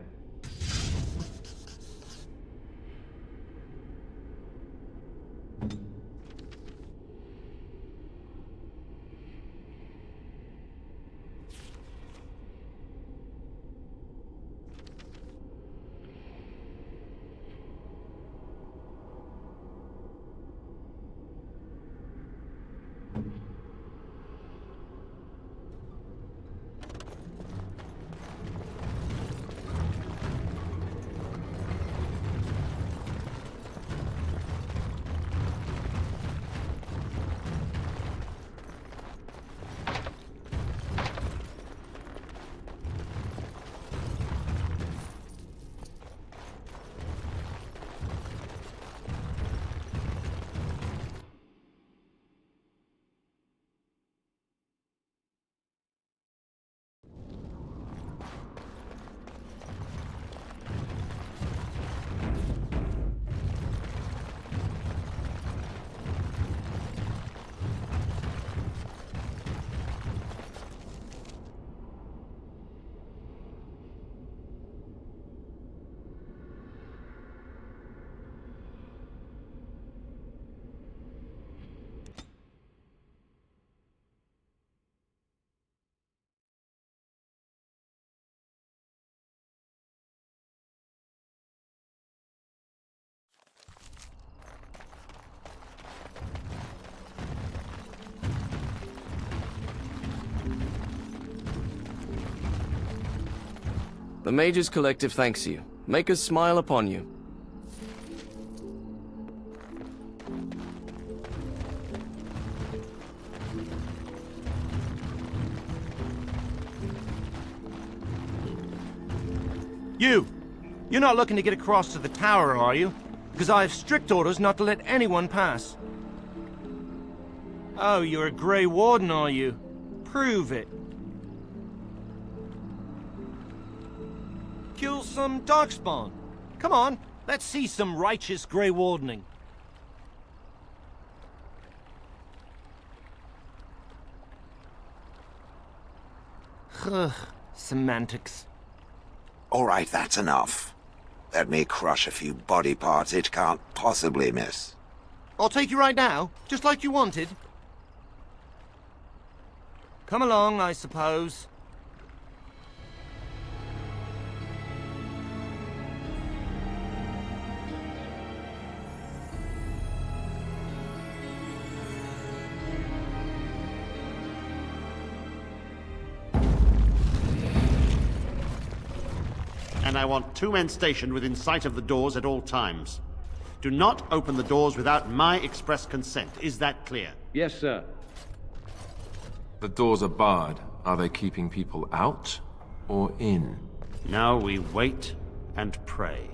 S11: The Mages Collective thanks you. Make us smile upon you.
S20: You're not looking to get across to the tower, are you? Because I have strict orders not to let anyone pass. Oh, you're a Grey Warden, are you? Prove it. Kill some Darkspawn. Come on, let's see some righteous Grey Wardening. Ugh, semantics.
S13: All right, that's enough. Let me crush a few body parts it can't possibly miss.
S20: I'll take you right now, just like you wanted. Come along, I suppose.
S16: And I want 2 men stationed within sight of the doors at all times. Do not open the doors without my express consent. Is that clear?
S23: Yes, sir.
S1: The doors are barred. Are they keeping people out or in?
S16: Now we wait and pray.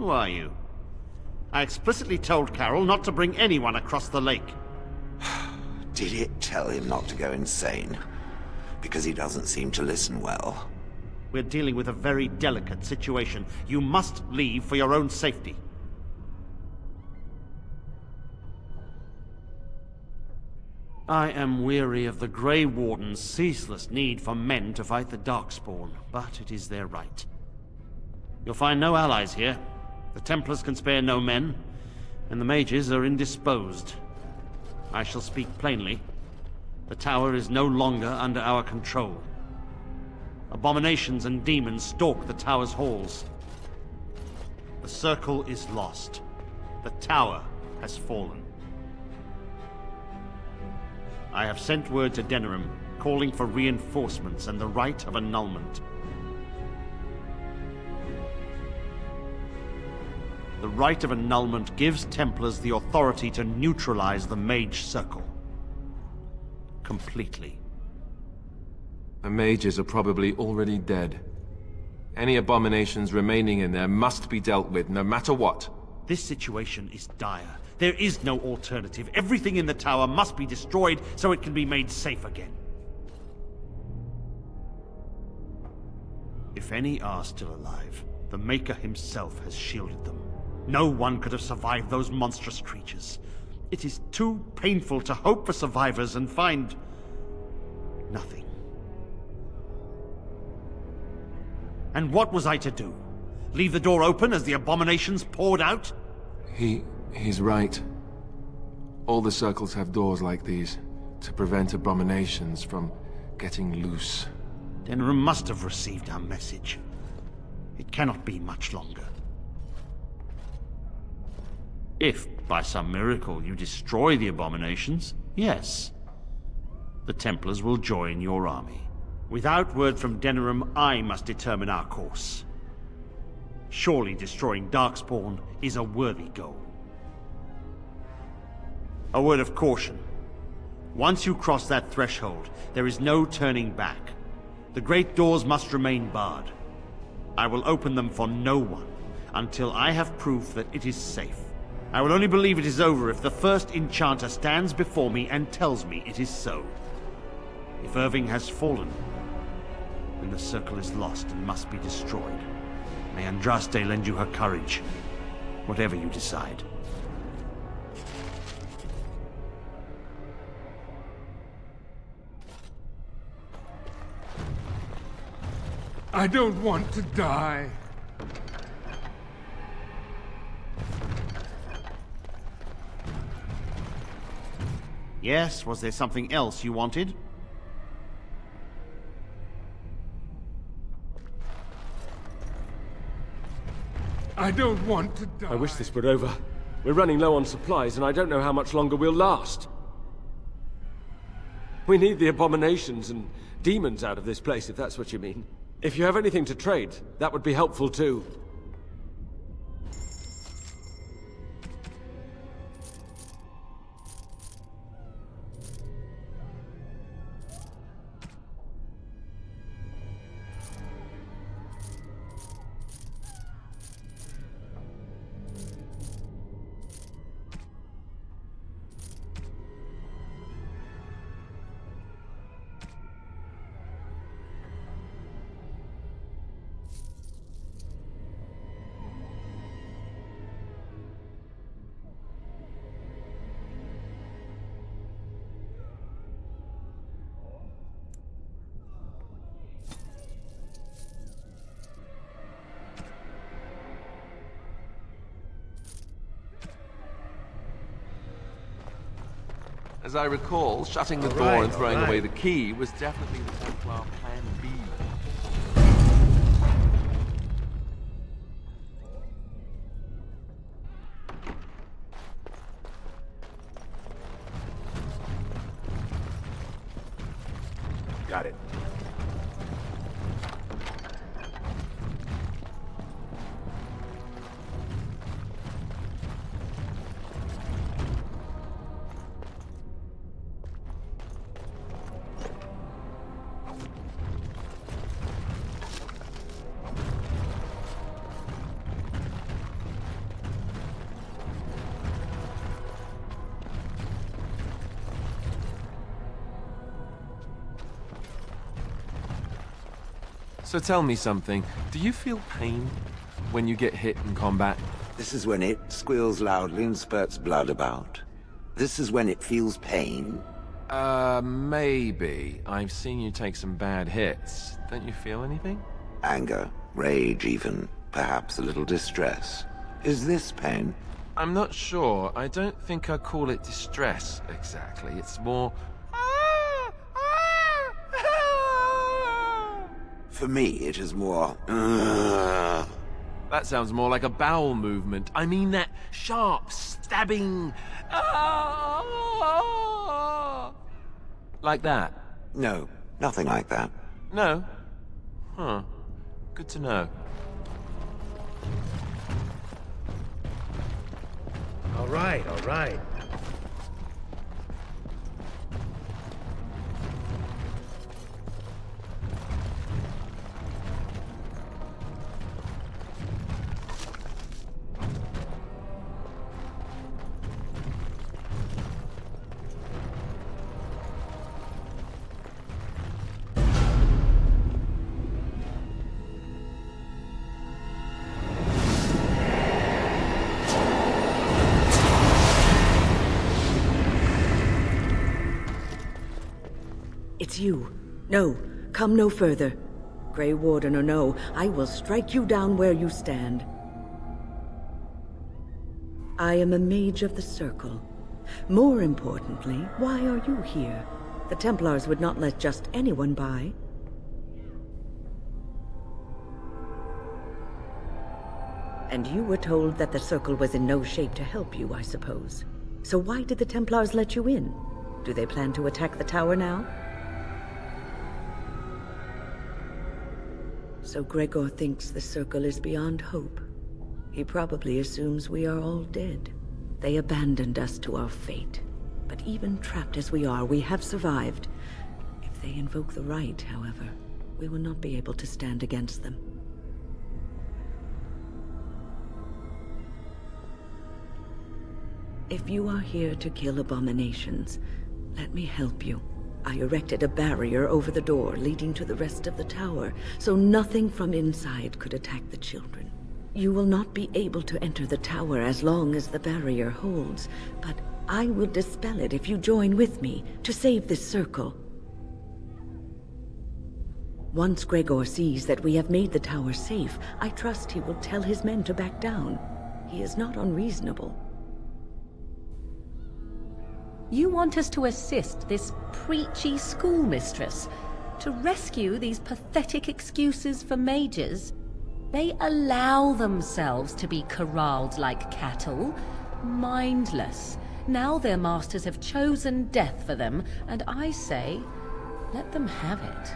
S16: Who are you? I explicitly told Carol not to bring anyone across the lake.
S13: Did it tell him not to go insane? Because he doesn't seem to listen well.
S16: We're dealing with a very delicate situation. You must leave for your own safety. I am weary of the Grey Warden's ceaseless need for men to fight the Darkspawn, but it is their right. You'll find no allies here. The Templars can spare no men, and the mages are indisposed. I shall speak plainly. The tower is no longer under our control. Abominations and demons stalk the tower's halls. The circle is lost. The tower has fallen. I have sent word to Denerim, calling for reinforcements and the right of annulment. The right of annulment gives Templars the authority to neutralize the Mage Circle. Completely.
S1: The mages are probably already dead. Any abominations remaining in there must be dealt with, no matter what.
S16: This situation is dire. There is no alternative. Everything in the tower must be destroyed so it can be made safe again. If any are still alive, the Maker himself has shielded them. No one could have survived those monstrous creatures. It is too painful to hope for survivors and find nothing. And what was I to do? Leave the door open as the abominations poured out?
S1: He's right. All the circles have doors like these, to prevent abominations from getting loose.
S16: Denerim must have received our message. It cannot be much longer. If, by some miracle, you destroy the abominations, yes. The Templars will join your army. Without word from Denerim, I must determine our course. Surely destroying Darkspawn is a worthy goal. A word of caution. Once you cross that threshold, there is no turning back. The great doors must remain barred. I will open them for no one until I have proof that it is safe. I will only believe it is over if the first enchanter stands before me and tells me it is so. If Irving has fallen, then the circle is lost and must be destroyed. May Andraste lend you her courage, whatever you decide.
S7: I don't want to die.
S16: Yes, was there something else you wanted?
S7: I don't want to die.
S18: I wish this were over. We're running low on supplies, and I don't know how much longer we'll last. We need the abominations and demons out of this place, if that's what you mean. If you have anything to trade, that would be helpful too.
S1: As I recall, shutting the door and throwing away the key was definitely the Templar plan B.
S4: Got it.
S1: So tell me something. Do you feel pain when you get hit in combat?
S13: This is when it squeals loudly and spurts blood about. This is when it feels pain.
S1: Maybe. I've seen you take some bad hits. Don't you feel anything?
S13: Anger, rage even, perhaps a little distress. Is this pain?
S1: I'm not sure. I don't think I'd call it distress, exactly. It's more...
S13: For me, it is more...
S1: That sounds more like a bowel movement. I mean that sharp, stabbing... Like that?
S13: No, nothing like that.
S1: No? Huh. Good to know.
S4: All right, all right.
S3: It's you. No, come no further. Grey Warden or no, I will strike you down where you stand. I am a mage of the Circle. More importantly, why are you here? The Templars would not let just anyone by. And you were told that the Circle was in no shape to help you, I suppose. So why did the Templars let you in? Do they plan to attack the tower now? So Gregor thinks the Circle is beyond hope. He probably assumes we are all dead. They abandoned us to our fate. But even trapped as we are, we have survived. If they invoke the right, however, we will not be able to stand against them. If you are here to kill abominations, let me help you. I erected a barrier over the door leading to the rest of the tower, so nothing from inside could attack the children. You will not be able to enter the tower as long as the barrier holds, but I will dispel it if you join with me to save this Circle. Once Gregor sees that we have made the tower safe, I trust he will tell his men to back down. He is not unreasonable.
S21: You want us to assist this preachy schoolmistress to rescue these pathetic excuses for mages? They allow themselves to be corralled like cattle, mindless. Now their masters have chosen death for them, and I say, let them have it.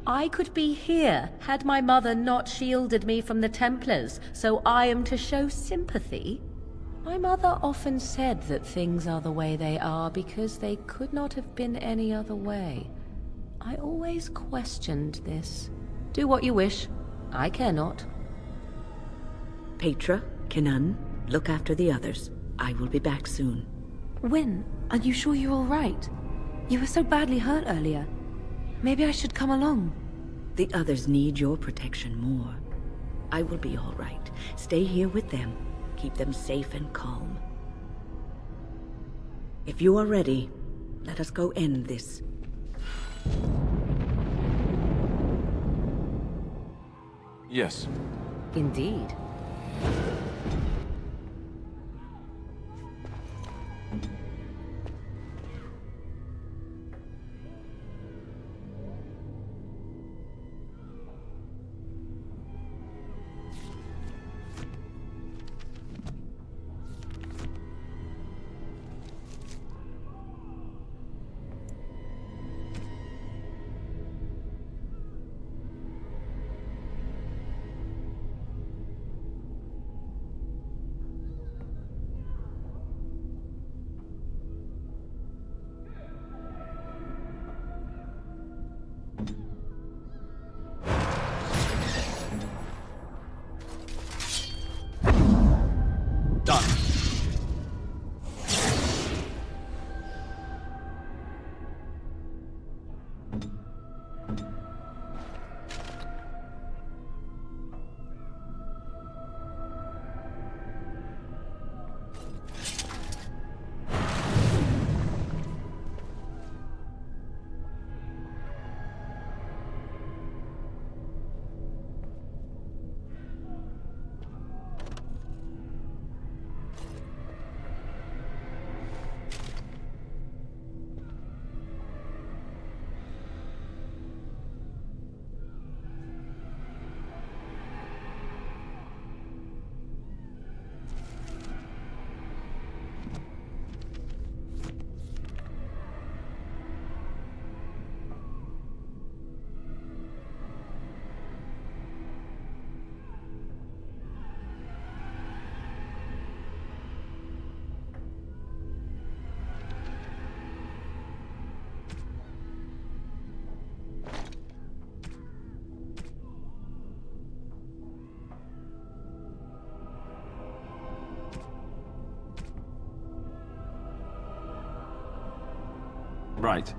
S21: I could be here had my mother not shielded me from the Templars, so I am to show sympathy. My mother often said that things are the way they are because they could not have been any other way. I always questioned this. Do what you wish. I care not.
S3: Petra, Kenan, look after the others. I will be back soon.
S10: When? Are you sure you're all right? You were so badly hurt earlier. Maybe I should come along.
S3: The others need your protection more. I will be all right. Stay here with them. Keep them safe and calm. If you are ready, let us go end this.
S1: Yes.
S21: Indeed.
S9: Right.